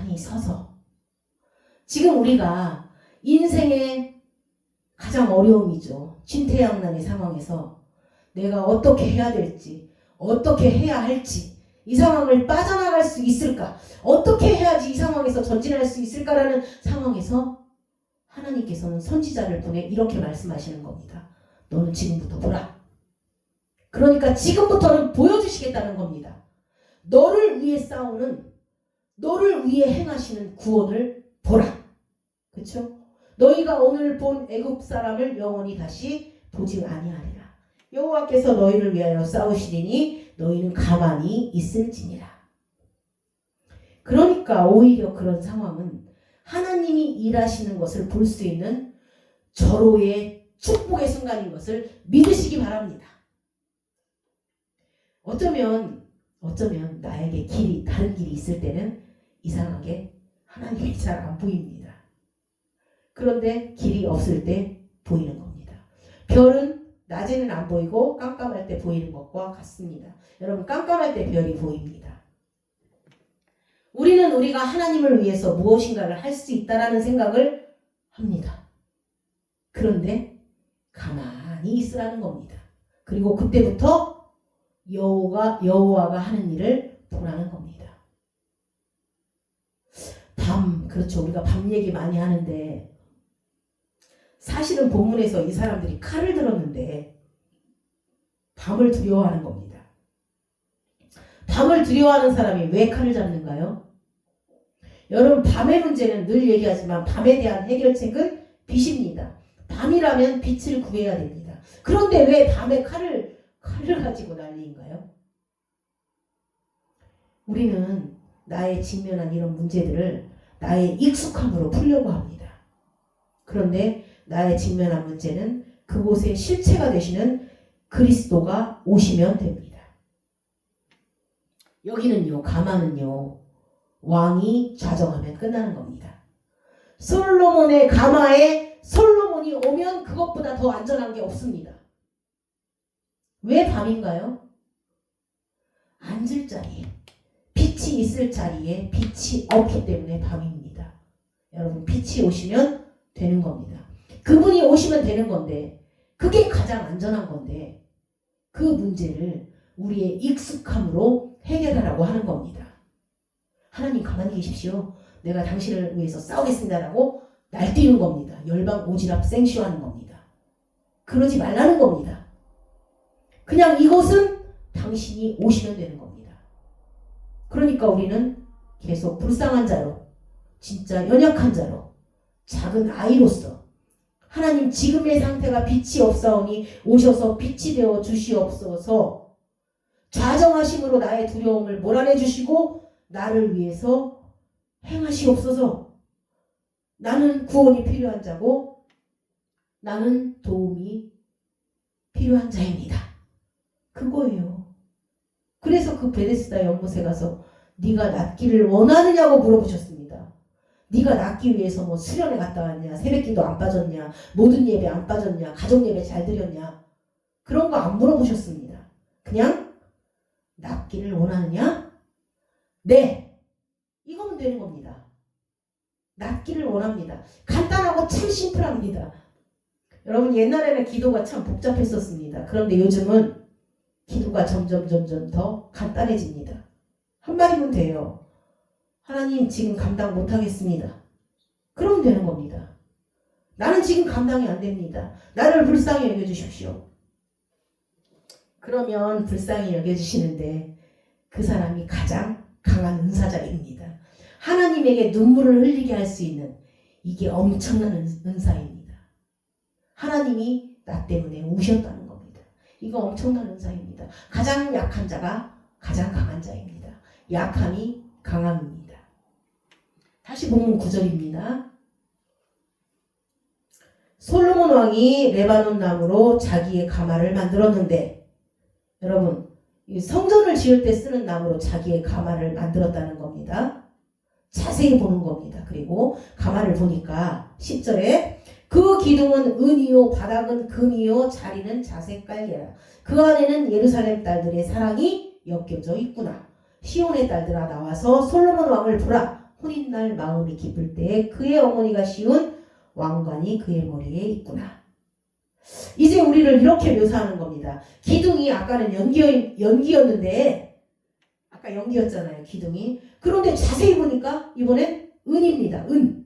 가만히 서서 지금 우리가 인생의 가장 어려움이죠. 진퇴양난의 상황에서 내가 어떻게 해야 될지, 어떻게 해야 할지, 이 상황을 빠져나갈 수 있을까, 어떻게 해야지 이 상황에서 전진할 수 있을까라는 상황에서 하나님께서는 선지자를 보내 이렇게 말씀하시는 겁니다. 너는 지금부터 보라. 그러니까 지금부터는 보여주시겠다는 겁니다. 너를 위해 싸우는, 너를 위해 행하시는 구원을 보라. 그렇죠? 너희가 오늘 본 애굽 사람을 영원히 다시 보지 아니하리라. 여호와께서 너희를 위하여 싸우시리니 너희는 가만히 있을지니라. 그러니까 오히려 그런 상황은 하나님이 일하시는 것을 볼 수 있는 절호의 축복의 순간인 것을 믿으시기 바랍니다. 어쩌면 나에게 다른 길이 있을 때는 이상하게 하나님이 잘 안 보입니다. 그런데 길이 없을 때 보이는 겁니다. 별은 낮에는 안 보이고 깜깜할 때 보이는 것과 같습니다. 여러분, 깜깜할 때 별이 보입니다. 우리는 우리가 하나님을 위해서 무엇인가를 할 수 있다라는 생각을 합니다. 그런데 가만히 있으라는 겁니다. 그리고 그때부터 여호와가 하는 일을 보라는 겁니다. 그렇죠. 우리가 밤 얘기 많이 하는데 사실은 본문에서 이 사람들이 칼을 들었는데 밤을 두려워하는 겁니다. 밤을 두려워하는 사람이 왜 칼을 잡는가요? 여러분, 밤의 문제는 늘 얘기하지만 밤에 대한 해결책은 빛입니다. 밤이라면 빛을 구해야 됩니다. 그런데 왜 밤에 칼을 가지고 난리인가요? 우리는 나의 직면한 이런 문제들을 나의 익숙함으로 풀려고 합니다. 그런데 나의 직면한 문제는 그곳의 실체가 되시는 그리스도가 오시면 됩니다. 여기는요, 가마는요, 왕이 좌정하면 끝나는 겁니다. 솔로몬의 가마에 솔로몬이 오면 그것보다 더 안전한 게 없습니다. 왜 밤인가요? 앉을 자리에, 빛이 있을 자리에 빛이 없기 때문에 밤입니다. 여러분, 빛이 오시면 되는 겁니다. 그분이 오시면 되는 건데, 그게 가장 안전한 건데, 그 문제를 우리의 익숙함으로 해결하라고 하는 겁니다. 하나님 가만히 계십시오. 내가 당신을 위해서 싸우겠습니다라고 날뛰는 겁니다. 열방 오지랖 생쇼하는 겁니다. 그러지 말라는 겁니다. 그냥 이곳은 당신이 오시면 되는 겁니다. 그러니까 우리는 계속 불쌍한 자로, 진짜 연약한 자로, 작은 아이로서 하나님 지금의 상태가 빛이 없사오니 오셔서 빛이 되어 주시옵소서. 좌정하심으로 나의 두려움을 몰아내 주시고 나를 위해서 행하시옵소서. 나는 구원이 필요한 자고 나는 도움이 필요한 자입니다. 그거예요. 그래서 그 베데스다 연못에 가서 네가 낫기를 원하느냐고 물어보셨습니다. 네가 낫기 위해서 뭐 수련회 갔다 왔냐, 새벽기도 안 빠졌냐, 모든 예배 안 빠졌냐, 가족 예배 잘 드렸냐, 그런 거 안 물어보셨습니다. 그냥 낫기를 원하느냐? 네, 이거면 되는 겁니다. 낫기를 원합니다. 간단하고 참 심플합니다. 여러분, 옛날에는 기도가 참 복잡했었습니다. 그런데 요즘은 기도가 점점 더 간단해집니다. 한마디면 돼요. 하나님, 지금 감당 못하겠습니다. 그러면 되는 겁니다. 나는 지금 감당이 안 됩니다. 나를 불쌍히 여겨주십시오. 그러면 불쌍히 여겨주시는데 그 사람이 가장 강한 은사자입니다. 하나님에게 눈물을 흘리게 할 수 있는, 이게 엄청난 은사입니다. 하나님이 나 때문에 우셨다는 겁니다. 이거 엄청난 은사입니다. 가장 약한 자가 가장 강한 자입니다. 약함이 강함입니다. 다시 본문 9절입니다. 솔로몬 왕이 레바논 나무로 자기의 가마를 만들었는데, 여러분, 성전을 지을 때 쓰는 나무로 자기의 가마를 만들었다는 겁니다. 자세히 보는 겁니다. 그리고 가마를 보니까 10절에 그 기둥은 은이요, 바닥은 금이요, 자리는 자색 깔개라. 그 안에는 예루살렘 딸들의 사랑이 엮여져 있구나. 시온의 딸들아, 나와서 솔로몬 왕을 보라. 혼인날 마음이 기쁠 때에 그의 어머니가 씌운 왕관이 그의 머리에 있구나. 이제 우리를 이렇게 묘사하는 겁니다. 기둥이 아까는 연기였는데 아까 연기였잖아요. 기둥이. 그런데 자세히 보니까 이번엔 은입니다. 은.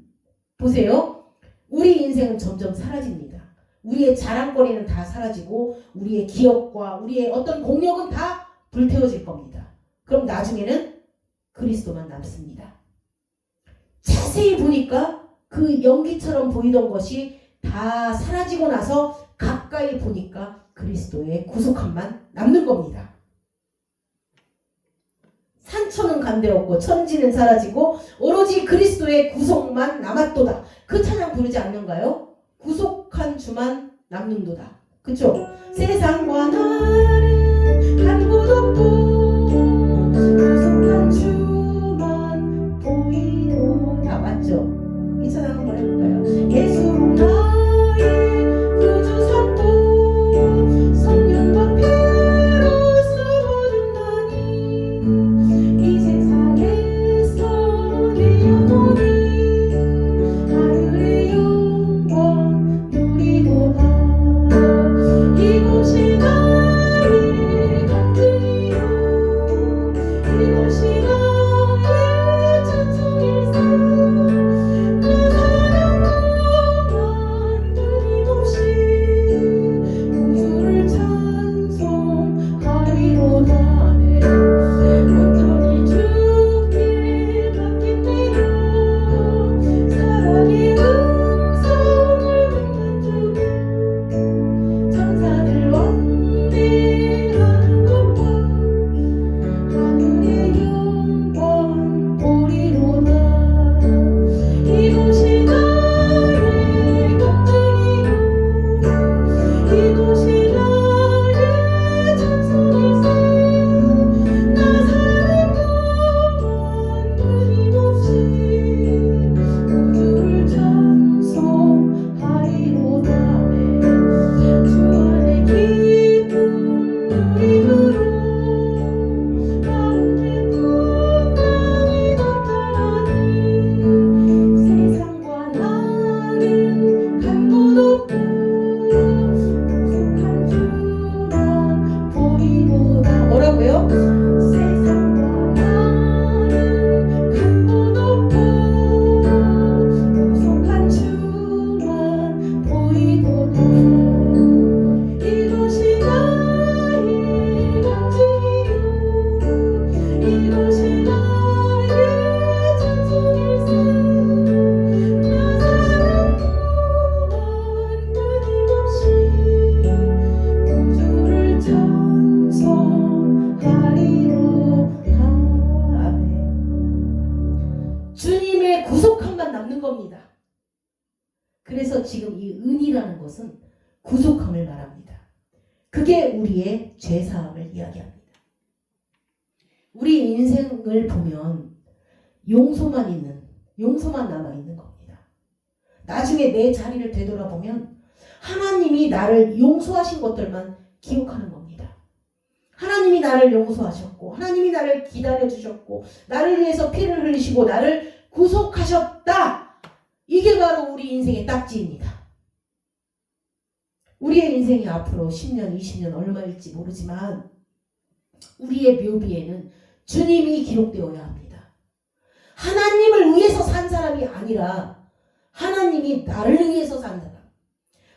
보세요. 우리 인생은 점점 사라집니다. 우리의 자랑거리는 다 사라지고 우리의 기억과 우리의 어떤 공력은 다 불태워질 겁니다. 그럼 나중에는 그리스도만 남습니다. 자세히 보니까 그 연기처럼 보이던 것이 다 사라지고 나서 가까이 보니까 그리스도의 구속함만 남는 겁니다. 산천은 간데없고 천지는 사라지고 오로지 그리스도의 구속만 남았도다. 그 찬양 부르지 않는가요? 구속한 주만 남는도다. 그쵸? 세상과 나는 한 곳 없고 구속한 주만 보이도다. 맞죠? 이 찬양 한번 해볼까요? 예수 나의 구주 삼고 성령과 피로 숨어준다니 이 세상에서 내 영혼이 하늘의 영광 누리도다. 이곳이 나의 간증이요 이곳이 나의 찬송일세. 나 사는 동안 끊임없이 구주를 찬송하리로다. 온전히 주께 맡긴대요. 사랑의 음성을 듣는 중 천사들 원대하는 것과 하늘의 영광 보리로다. 이곳이 나의 간증이요 이곳이 나의 찬송일세. 나 사는 동안 끊임없이 구주를 찬송하리로다. 주 안에 기쁨 누림으로 가운데 풍랑이 나타나니 세상과 나는 간 곳 없고 구속한 주만 보이도다. 뭐라고요? 세상과 나는 간 곳 없고 구속한 주만 보이도다. 이곳이 나의 간증이요 이곳이 나의 찬송일세. 나 사는 동안 끊임없이 구주를 찬송하리로다. 아멘. 주님의 구속함만 남는 겁니다. 그래서 지금 이 은이라는 것은 구속함을 말합니다. 그게 우리의 죄사함을 이야기합니다. 우리 인생을 보면 용서만 남아있는 겁니다. 나중에 내 자리를 되돌아보면 하나님이 나를 용서하신 것들만 기억하는 겁니다. 하나님이 나를 용서하셨고 하나님이 나를 기다려주셨고 나를 위해서 피를 흘리시고 나를 구속하셨다. 이게 바로 우리 인생의 딱지입니다. 우리의 인생이 앞으로 10년, 20년 얼마일지 모르지만 우리의 묘비에는 주님이 기록되어야 합니다. 하나님을 위해서 산 사람이 아니라 하나님이 나를 위해서 산 사람,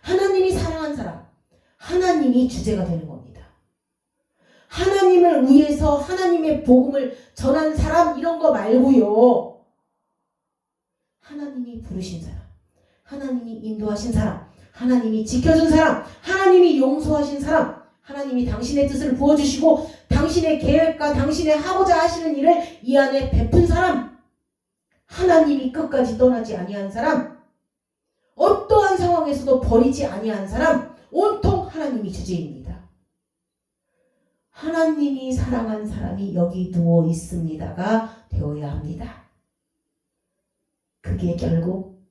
하나님이 사랑한 사람, 하나님이 주제가 되는 겁니다. 하나님을 위해서 하나님의 복음을 전한 사람 이런 거 말고요. 하나님이 부르신 사람, 하나님이 인도하신 사람, 하나님이 지켜준 사람, 하나님이 용서하신 사람, 하나님이 당신의 뜻을 부어주시고 당신의 계획과 당신의 하고자 하시는 일을 이 안에 베푼 사람, 하나님이 끝까지 떠나지 아니한 사람, 어떠한 상황에서도 버리지 아니한 사람, 온통 하나님이 주제입니다. 하나님이 사랑한 사람이 여기 누워 있습니다가 되어야 합니다. 그게 결국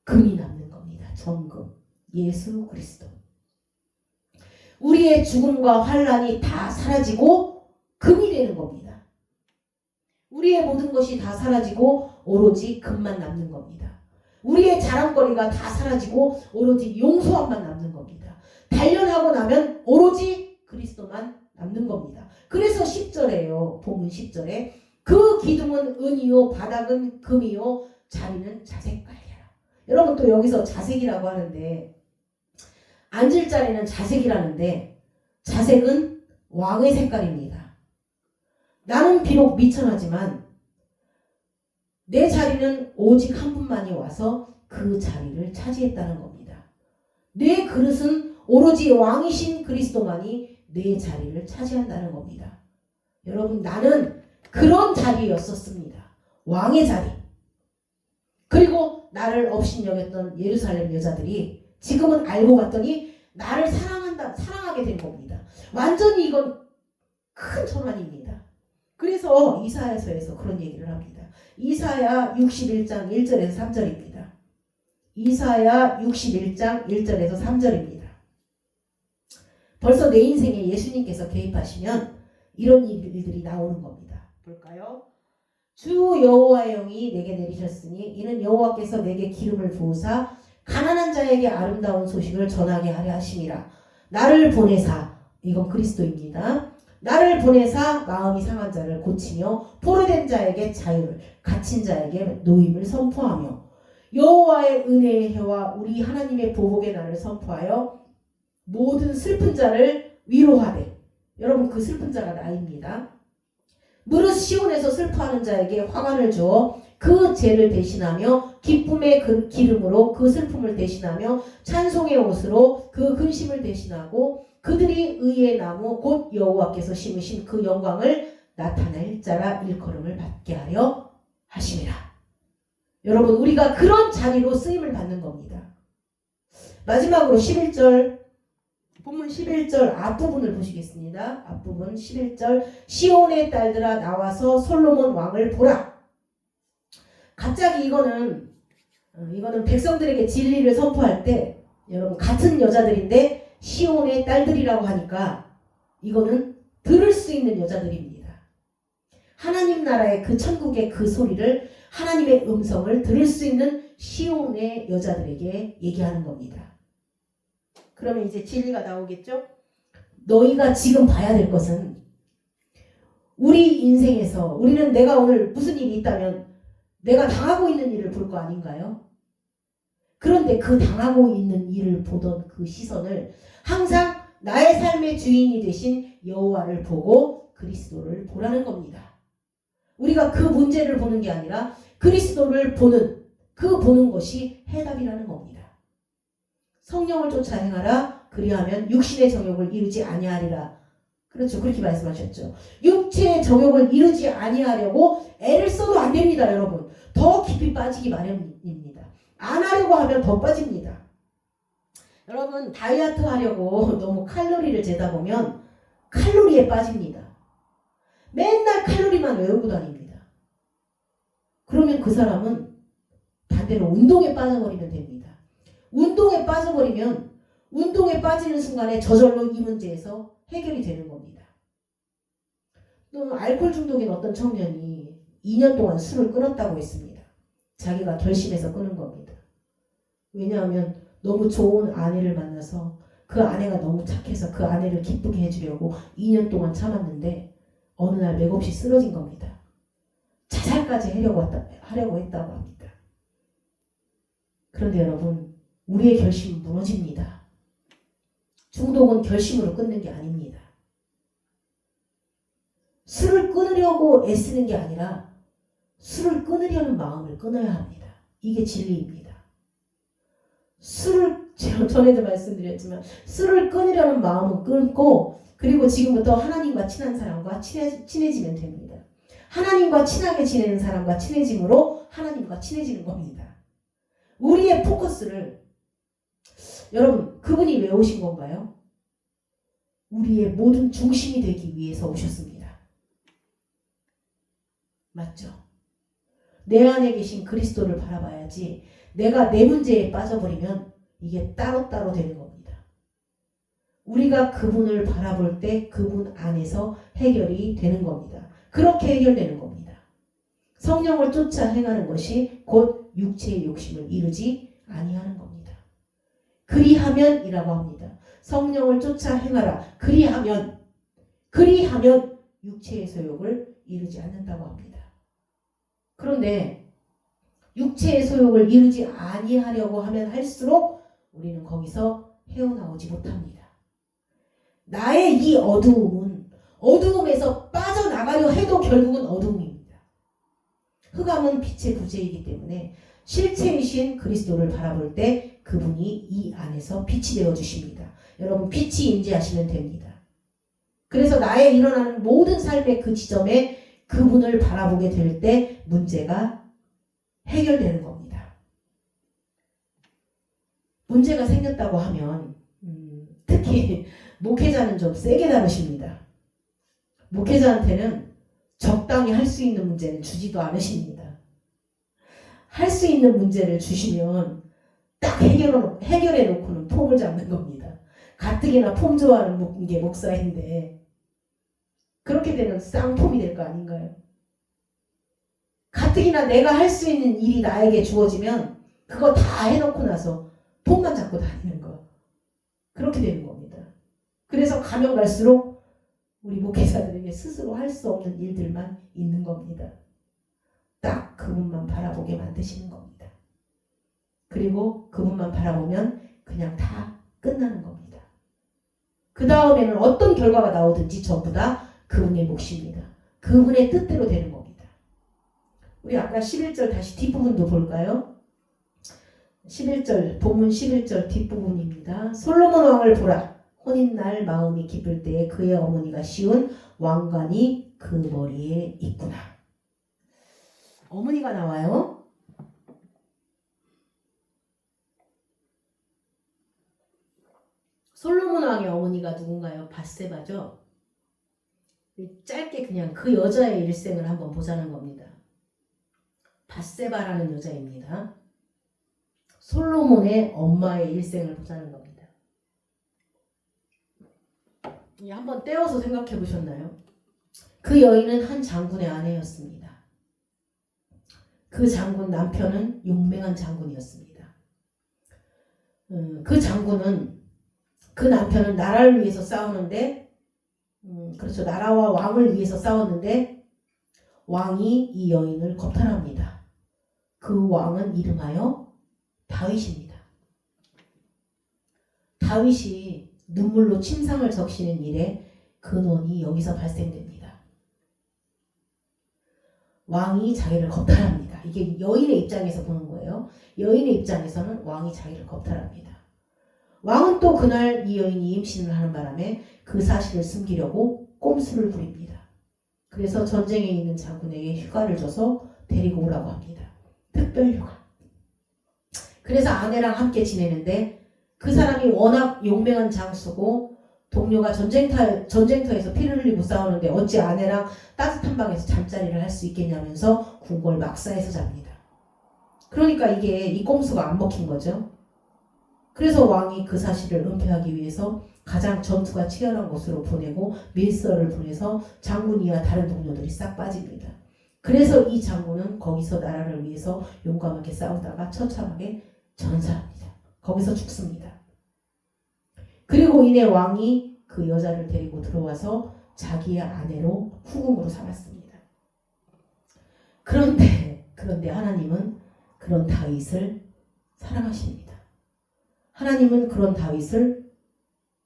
금이 남는 겁니다. 정금, 예수 그리스도. 우리의 죽음과 환란이 다 사라지고 금이 되는 겁니다. 우리의 모든 것이 다 사라지고 오로지 금만 남는 겁니다. 우리의 자랑거리가 다 사라지고 오로지 용서함만 남는 겁니다. 단련하고 나면 오로지 그리스도만 남는 겁니다. 그래서 10절에요. 본문 10절에 그 기둥은 은이요 바닥은 금이요 자리는 자색깔이라. 여러분 또 여기서 자색이라고 하는데 앉을 자리는 자색이라는데 자색은 왕의 색깔입니다. 나는 비록 미천하지만 내 자리는 오직 한 분만이 와서 그 자리를 차지했다는 겁니다. 내 그릇은 오로지 왕이신 그리스도만이 내 자리를 차지한다는 겁니다. 여러분 나는 그런 자리였었습니다. 왕의 자리. 그리고 나를 업신여겼던 예루살렘 여자들이 지금은 알고 봤더니 나를 사랑하게 된 겁니다. 완전히 이건 큰 전환입니다. 그래서 이사야서에서 그런 얘기를 합니다. 이사야 61장 1절에서 3절입니다. 이사야 61장 1절에서 3절입니다. 벌써 내 인생에 예수님께서 개입하시면 이런 일들이 나오는 겁니다. 볼까요? 주 여호와의 영이 내게 내리셨으니 이는 여호와께서 내게 기름을 부으사 가난한 자에게 아름다운 소식을 전하게 하려 하심이라. 나를 보내사, 이건 그리스도입니다. 나를 보내사 마음이 상한 자를 고치며 포로된 자에게 자유를, 갇힌 자에게 노임을 선포하며 여호와의 은혜의 해와 우리 하나님의 보복의 날을 선포하여 모든 슬픈 자를 위로하되. 여러분 그 슬픈 자가 나입니다. 무릇 시온에서 슬퍼하는 자에게 화관을 주어 그 죄를 대신하며 기쁨의 그 기름으로 그 슬픔을 대신하며 찬송의 옷으로 그 근심을 대신하고 그들이 의의 나무 곧 여호와께서 심으신 그 영광을 나타낼 자라 일컬음을 받게 하려 하심이라. 여러분 우리가 그런 자리로 쓰임을 받는 겁니다. 마지막으로 11절 본문 11절 앞부분을 보시겠습니다. 앞부분 11절 시온의 딸들아 나와서 솔로몬 왕을 보라. 갑자기 이거는 백성들에게 진리를 선포할 때 여러분 같은 여자들인데 시온의 딸들이라고 하니까 이거는 들을 수 있는 여자들입니다. 하나님 나라의 그 천국의 그 소리를 하나님의 음성을 들을 수 있는 시온의 여자들에게 얘기하는 겁니다. 그러면 이제 진리가 나오겠죠? 너희가 지금 봐야 될 것은 우리 인생에서 우리는 내가 오늘 무슨 일이 있다면 내가 당하고 있는 일을 볼 거 아닌가요? 그런데 그 당하고 있는 일을 보던 그 시선을 항상 나의 삶의 주인이 되신 여호와를 보고 그리스도를 보라는 겁니다. 우리가 그 문제를 보는 게 아니라 그리스도를 보는 그 보는 것이 해답이라는 겁니다. 성령을 쫓아 행하라. 그리하면 육신의 정욕을 이루지 아니하리라. 그렇죠. 그렇게 말씀하셨죠. 육체의 정욕을 이루지 아니하려고 애를 써도 안 됩니다. 여러분. 더 깊이 빠지기 마련입니다. 안 하려고 하면 더 빠집니다. 여러분 다이어트 하려고 너무 칼로리를 재다 보면 칼로리에 빠집니다. 맨날 칼로리만 외우고 다닙니다. 그러면 그 사람은 반대로 운동에 빠져버리면 됩니다. 운동에 빠져버리면 운동에 빠지는 순간에 저절로 이 문제에서 해결이 되는 겁니다. 또 알코올 중독인 어떤 청년이 2년 동안 술을 끊었다고 했습니다. 자기가 결심해서 끊은 겁니다. 왜냐하면 너무 좋은 아내를 만나서 그 아내가 너무 착해서 그 아내를 기쁘게 해주려고 2년 동안 참았는데 어느 날 맥없이 쓰러진 겁니다. 자살까지 하려고 했다고 합니다. 그런데 여러분 우리의 결심은 무너집니다. 중독은 결심으로 끊는 게 아닙니다. 술을 끊으려고 애쓰는 게 아니라 술을 끊으려는 마음을 끊어야 합니다. 이게 진리입니다. 제가 전에도 말씀드렸지만 술을 끊으려는 마음은 끊고 그리고 지금부터 하나님과 친한 사람과 친해지면 됩니다. 하나님과 친하게 지내는 사람과 친해짐으로 하나님과 친해지는 겁니다. 우리의 포커스를 여러분 그분이 왜 오신 건가요? 우리의 모든 중심이 되기 위해서 오셨습니다. 맞죠? 내 안에 계신 그리스도를 바라봐야지 내가 내 문제에 빠져버리면 이게 따로따로 되는 겁니다. 우리가 그분을 바라볼 때 그분 안에서 해결이 되는 겁니다. 그렇게 해결되는 겁니다. 성령을 쫓아 행하는 것이 곧 육체의 욕심을 이루지 아니하는 겁니다. 그리하면이라고 합니다. 성령을 쫓아 행하라. 그리하면 육체의 소욕을 이루지 않는다고 합니다. 그런데 육체의 소욕을 이루지 아니하려고 하면 할수록 우리는 거기서 헤어나오지 못합니다. 나의 이 어두움에서 빠져나가려 해도 결국은 어두움입니다. 흑암은 빛의 부재이기 때문에 실체이신 그리스도를 바라볼 때 그분이 이 안에서 빛이 되어 주십니다. 여러분, 빛이 임재하시면 됩니다. 그래서 나의 일어나는 모든 삶의 그 지점에 그분을 바라보게 될 때 문제가 해결되는 겁니다. 문제가 생겼다고 하면 특히 목회자는 좀 세게 다루십니다. 목회자한테는 적당히 할 수 있는 문제는 주지도 않으십니다. 할 수 있는 문제를 주시면 딱 해결해 놓고는 폼을 잡는 겁니다. 가뜩이나 폼 좋아하는 게 목사인데 그렇게 되면 쌍폼이 될 거 아닌가요? 가뜩이나 내가 할 수 있는 일이 나에게 주어지면 그거 다 해놓고 나서 폼만 잡고 다니는 거. 그렇게 되는 겁니다. 그래서 가면 갈수록 우리 목회자들에게 스스로 할 수 없는 일들만 있는 겁니다. 딱 그분만 바라보게 만드시는 겁니다. 그리고 그분만 바라보면 그냥 다 끝나는 겁니다. 그 다음에는 어떤 결과가 나오든지 전부 다 그분의 몫입니다. 그분의 뜻대로 되는 겁니다. 우리 아까 11절 다시 뒷부분도 볼까요? 11절, 본문 11절 뒷부분입니다. 솔로몬 왕을 보라. 혼인날 마음이 기쁠 때에 그의 어머니가 씌운 왕관이 그 머리에 있구나. 어머니가 나와요. 솔로몬 왕의 어머니가 누군가요? 밧세바죠. 짧게 그냥 그 여자의 일생을 한번 보자는 겁니다. 밧세바라는 여자입니다. 솔로몬의 엄마의 일생을 보자는 겁니다. 한번 떼어서 생각해 보셨나요? 그 여인은 한 장군의 아내였습니다. 그 장군 남편은 용맹한 장군이었습니다. 그 남편은 나라를 위해서 싸우는데, 그렇죠. 나라와 왕을 위해서 싸웠는데 왕이 이 여인을 겁탈합니다. 그 왕은 이름하여 다윗입니다. 다윗이 눈물로 침상을 적시는 일에 근원이 여기서 발생됩니다. 왕이 자기를 겁탈합니다. 이게 여인의 입장에서 보는 거예요. 여인의 입장에서는 왕이 자기를 겁탈합니다. 왕은 또 그날 이 여인이 임신을 하는 바람에 그 사실을 숨기려고 꼼수를 부립니다. 그래서 전쟁에 있는 장군에게 휴가를 줘서 데리고 오라고 합니다. 특별 휴가. 그래서 아내랑 함께 지내는데 그 사람이 워낙 용맹한 장수고 동료가 전쟁터에서 피를 흘리고 싸우는데 어찌 아내랑 따뜻한 방에서 잠자리를 할 수 있겠냐면서 궁궐 막사에서 잡니다. 그러니까 이 꼼수가 안 먹힌 거죠. 그래서 왕이 그 사실을 은폐하기 위해서 가장 전투가 치열한 곳으로 보내고 밀서를 보내서 장군이와 다른 동료들이 싹 빠집니다. 그래서 이 장군은 거기서 나라를 위해서 용감하게 싸우다가 처참하게 전사합니다. 거기서 죽습니다. 그리고 이내 왕이 그 여자를 데리고 들어와서 자기의 아내로 후궁으로 삼았습니다. 그런데 하나님은 그런 다윗을 사랑하십니다. 하나님은 그런 다윗을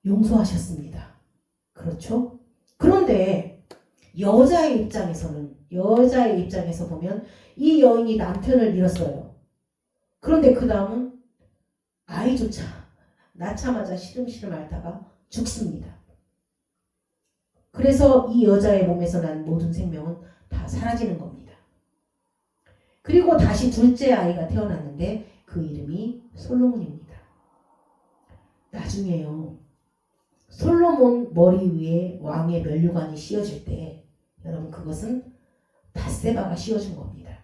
용서하셨습니다. 그렇죠? 그런데 여자의 입장에서 보면 이 여인이 남편을 잃었어요. 그런데 그 다음은 아이조차 낳자마자 시름시름 앓다가 죽습니다. 그래서 이 여자의 몸에서 난 모든 생명은 다 사라지는 겁니다. 그리고 다시 둘째 아이가 태어났는데 그 이름이 솔로몬입니다. 나중에요. 솔로몬 머리 위에 왕의 면류관이 씌워질 때 여러분 그것은 밧세바가 씌워준 겁니다.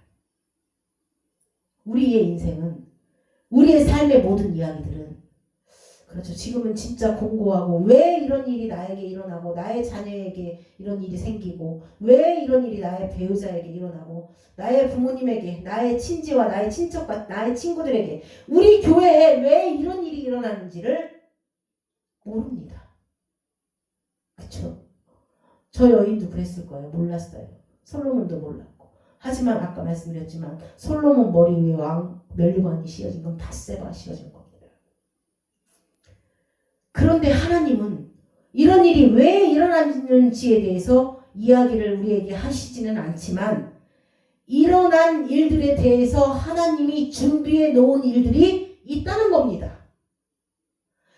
우리의 인생은 우리의 삶의 모든 이야기들은 그렇죠. 지금은 진짜 공고하고 왜 이런 일이 나에게 일어나고 나의 자녀에게 이런 일이 생기고 왜 이런 일이 나의 배우자에게 일어나고 나의 부모님에게 나의 친지와 나의 친척과 나의 친구들에게 우리 교회에 왜 이런 일이 일어나는지를 모릅니다. 그렇죠. 저 여인도 그랬을 거예요. 몰랐어요. 솔로몬도 몰랐고. 하지만 아까 말씀드렸지만 솔로몬 머리 위에 면류관이 씌어진 건 닷새가 씌어진 겁니다. 그런데 하나님은 이런 일이 왜 일어나는지에 대해서 이야기를 우리에게 하시지는 않지만 일어난 일들에 대해서 하나님이 준비해 놓은 일들이 있다는 겁니다.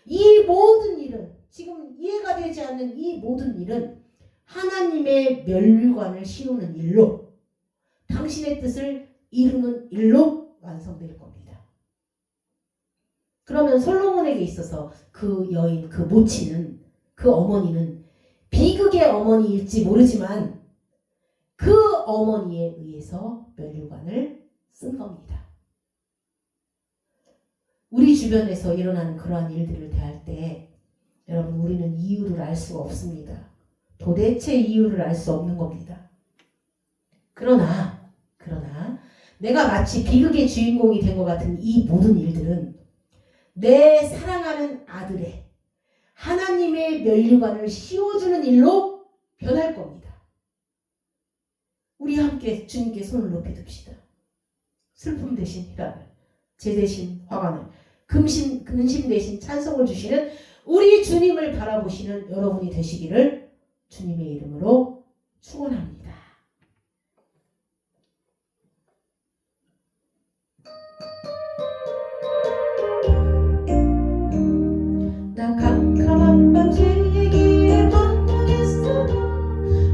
이 모든 일은 지금 이해가 되지 않는 이 모든 일은 하나님의 면류관을 씌우는 일로 당신의 뜻을 이루는 일로 완성될 겁니다. 그러면 솔로몬에게 있어서 그 여인, 그 모치는, 그 어머니는 비극의 어머니일지 모르지만 그 어머니에 의해서 면류관을 쓴 겁니다. 우리 주변에서 일어나는 그러한 일들을 대할 때 여러분 우리는 이유를 알 수가 없습니다. 도대체 이유를 알 수 없는 겁니다. 그러나 내가 마치 비극의 주인공이 된 것 같은 이 모든 일들은 내 사랑하는 아들의 하나님의 면류관을 씌워주는 일로 변할 겁니다. 우리 함께 주님께 손을 높이 듭시다. 슬픔 대신 희락을, 제 대신 화관을, 근심 대신 찬송을 주시는 우리 주님을 바라보시는 여러분이 되시기를 주님의 이름으로 축원합니다. 나 캄캄한 밤 제기에 방황했어도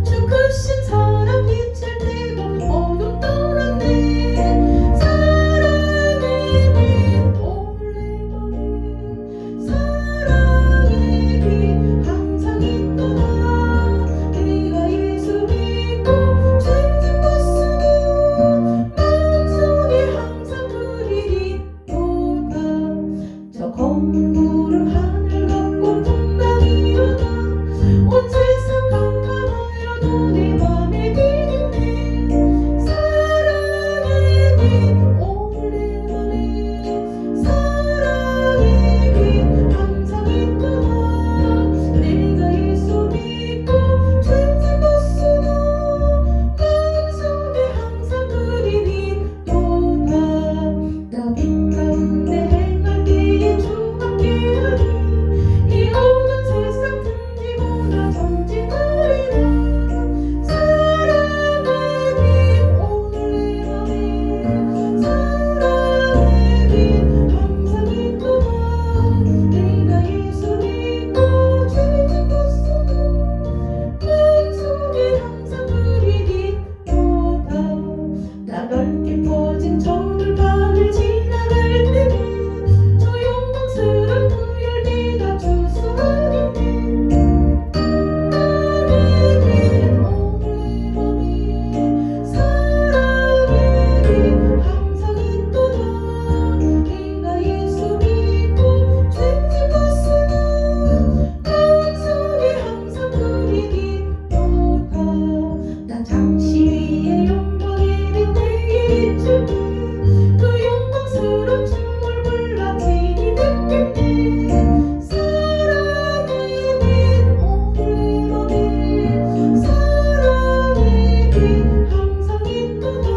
주 크신 사랑 빛을 떼고 어둠 떠났네. 사랑의 빛 오늘 내 맘에 사랑의 빛 항상 있도다. 내가 예수 믿고 죄진 벗어도 마음속에 항상 그 일이 있도다. 저 검은 구름 하늘 같고 풍랑이로다. 온 세상 캄캄하여도 내 맘에 빛있네. 사랑의 빛 오늘 내 맘에 사랑의 빛 항상 있도다. 내가 예수 믿고 죄진 벗어도 마음속에 항상 그 일이 있도다. 나 빛 가운데 행할 때에 주 함께하니 이 모든 세상 등지고 나 전진하리라. 사랑의 빛 오늘 내 맘에 사랑의 빛 항상 있도다. 내가 예수 믿고 죄진 벗어도 마음속에 항상 그 일이 있도다. 나 넓게 퍼진 저들판을 지나갈 때면 저 영광스런 그 열매가 주수하겠네. 사랑의 빛 오늘 내 맘에 사랑의 빛 항상 있도다. 내가 예수 믿고 죄진 벗어도 마음속에 항상 그 일이 있도다. 나 잠시 위에 영광의 빛 내게 비출 때 그 영광스런 주 얼굴 나 친히 뵙겠네. 사랑의 빛 오늘 내 맘에 사랑의 빛 항상 있도다.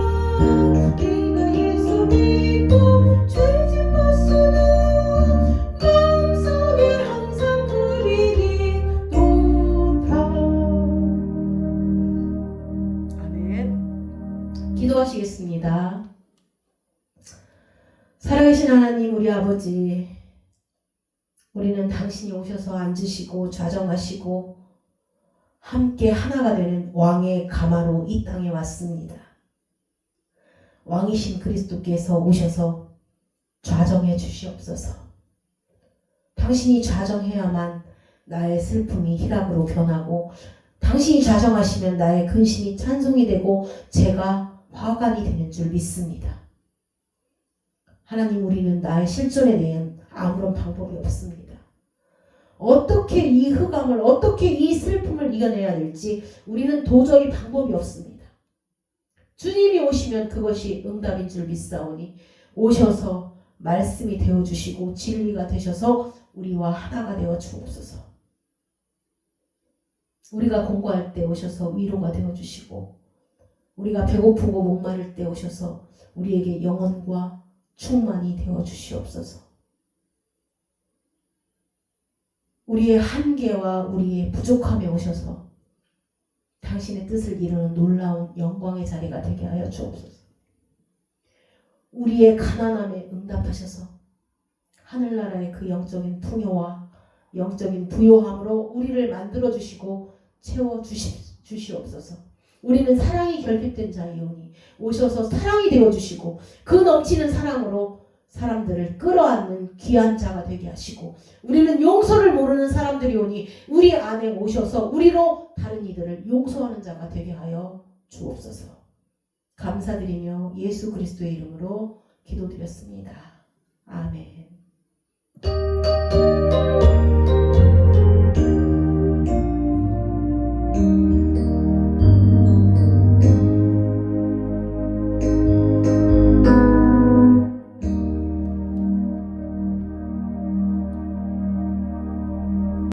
내가 예수 믿고 죄진 벗어도 마음속에 항상 그 일이 있도다. 아멘. 기도하시겠습니다. 살아계신 하나님, 우리 아버지, 우리는 당신이 오셔서 앉으시고 좌정하시고 함께 하나가 되는 왕의 가마로 이 땅에 왔습니다. 왕이신 그리스도께서 오셔서 좌정해 주시옵소서. 당신이 좌정해야만 나의 슬픔이 희락으로 변하고 당신이 좌정하시면 나의 근심이 찬송이 되고 제가 화관이 되는 줄 믿습니다. 하나님, 우리는 나의 실존에 대한 아무런 방법이 없습니다. 어떻게 이 흑암을, 어떻게 이 슬픔을 이겨내야 될지 우리는 도저히 방법이 없습니다. 주님이 오시면 그것이 응답인 줄 믿사오니 오셔서 말씀이 되어주시고 진리가 되셔서 우리와 하나가 되어 주옵소서. 우리가 공고할 때 오셔서 위로가 되어주시고 우리가 배고프고 목마를 때 오셔서 우리에게 영혼과 충만이 되어주시옵소서. 우리의 한계와 우리의 부족함에 오셔서 당신의 뜻을 이루는 놀라운 영광의 자리가 되게 하여 주옵소서. 우리의 가난함에 응답하셔서 하늘나라의 그 영적인 풍요와 영적인 부요함으로 우리를 만들어주시고 채워주시옵소서. 우리는 사랑이 결핍된 자이오니 오셔서 사랑이 되어주시고 그 넘치는 사랑으로 사람들을 끌어안는 귀한 자가 되게 하시고 우리는 용서를 모르는 사람들이오니 우리 안에 오셔서 우리로 다른 이들을 용서하는 자가 되게 하여 주옵소서. 감사드리며 예수 그리스도의 이름으로 기도드렸습니다. 아멘.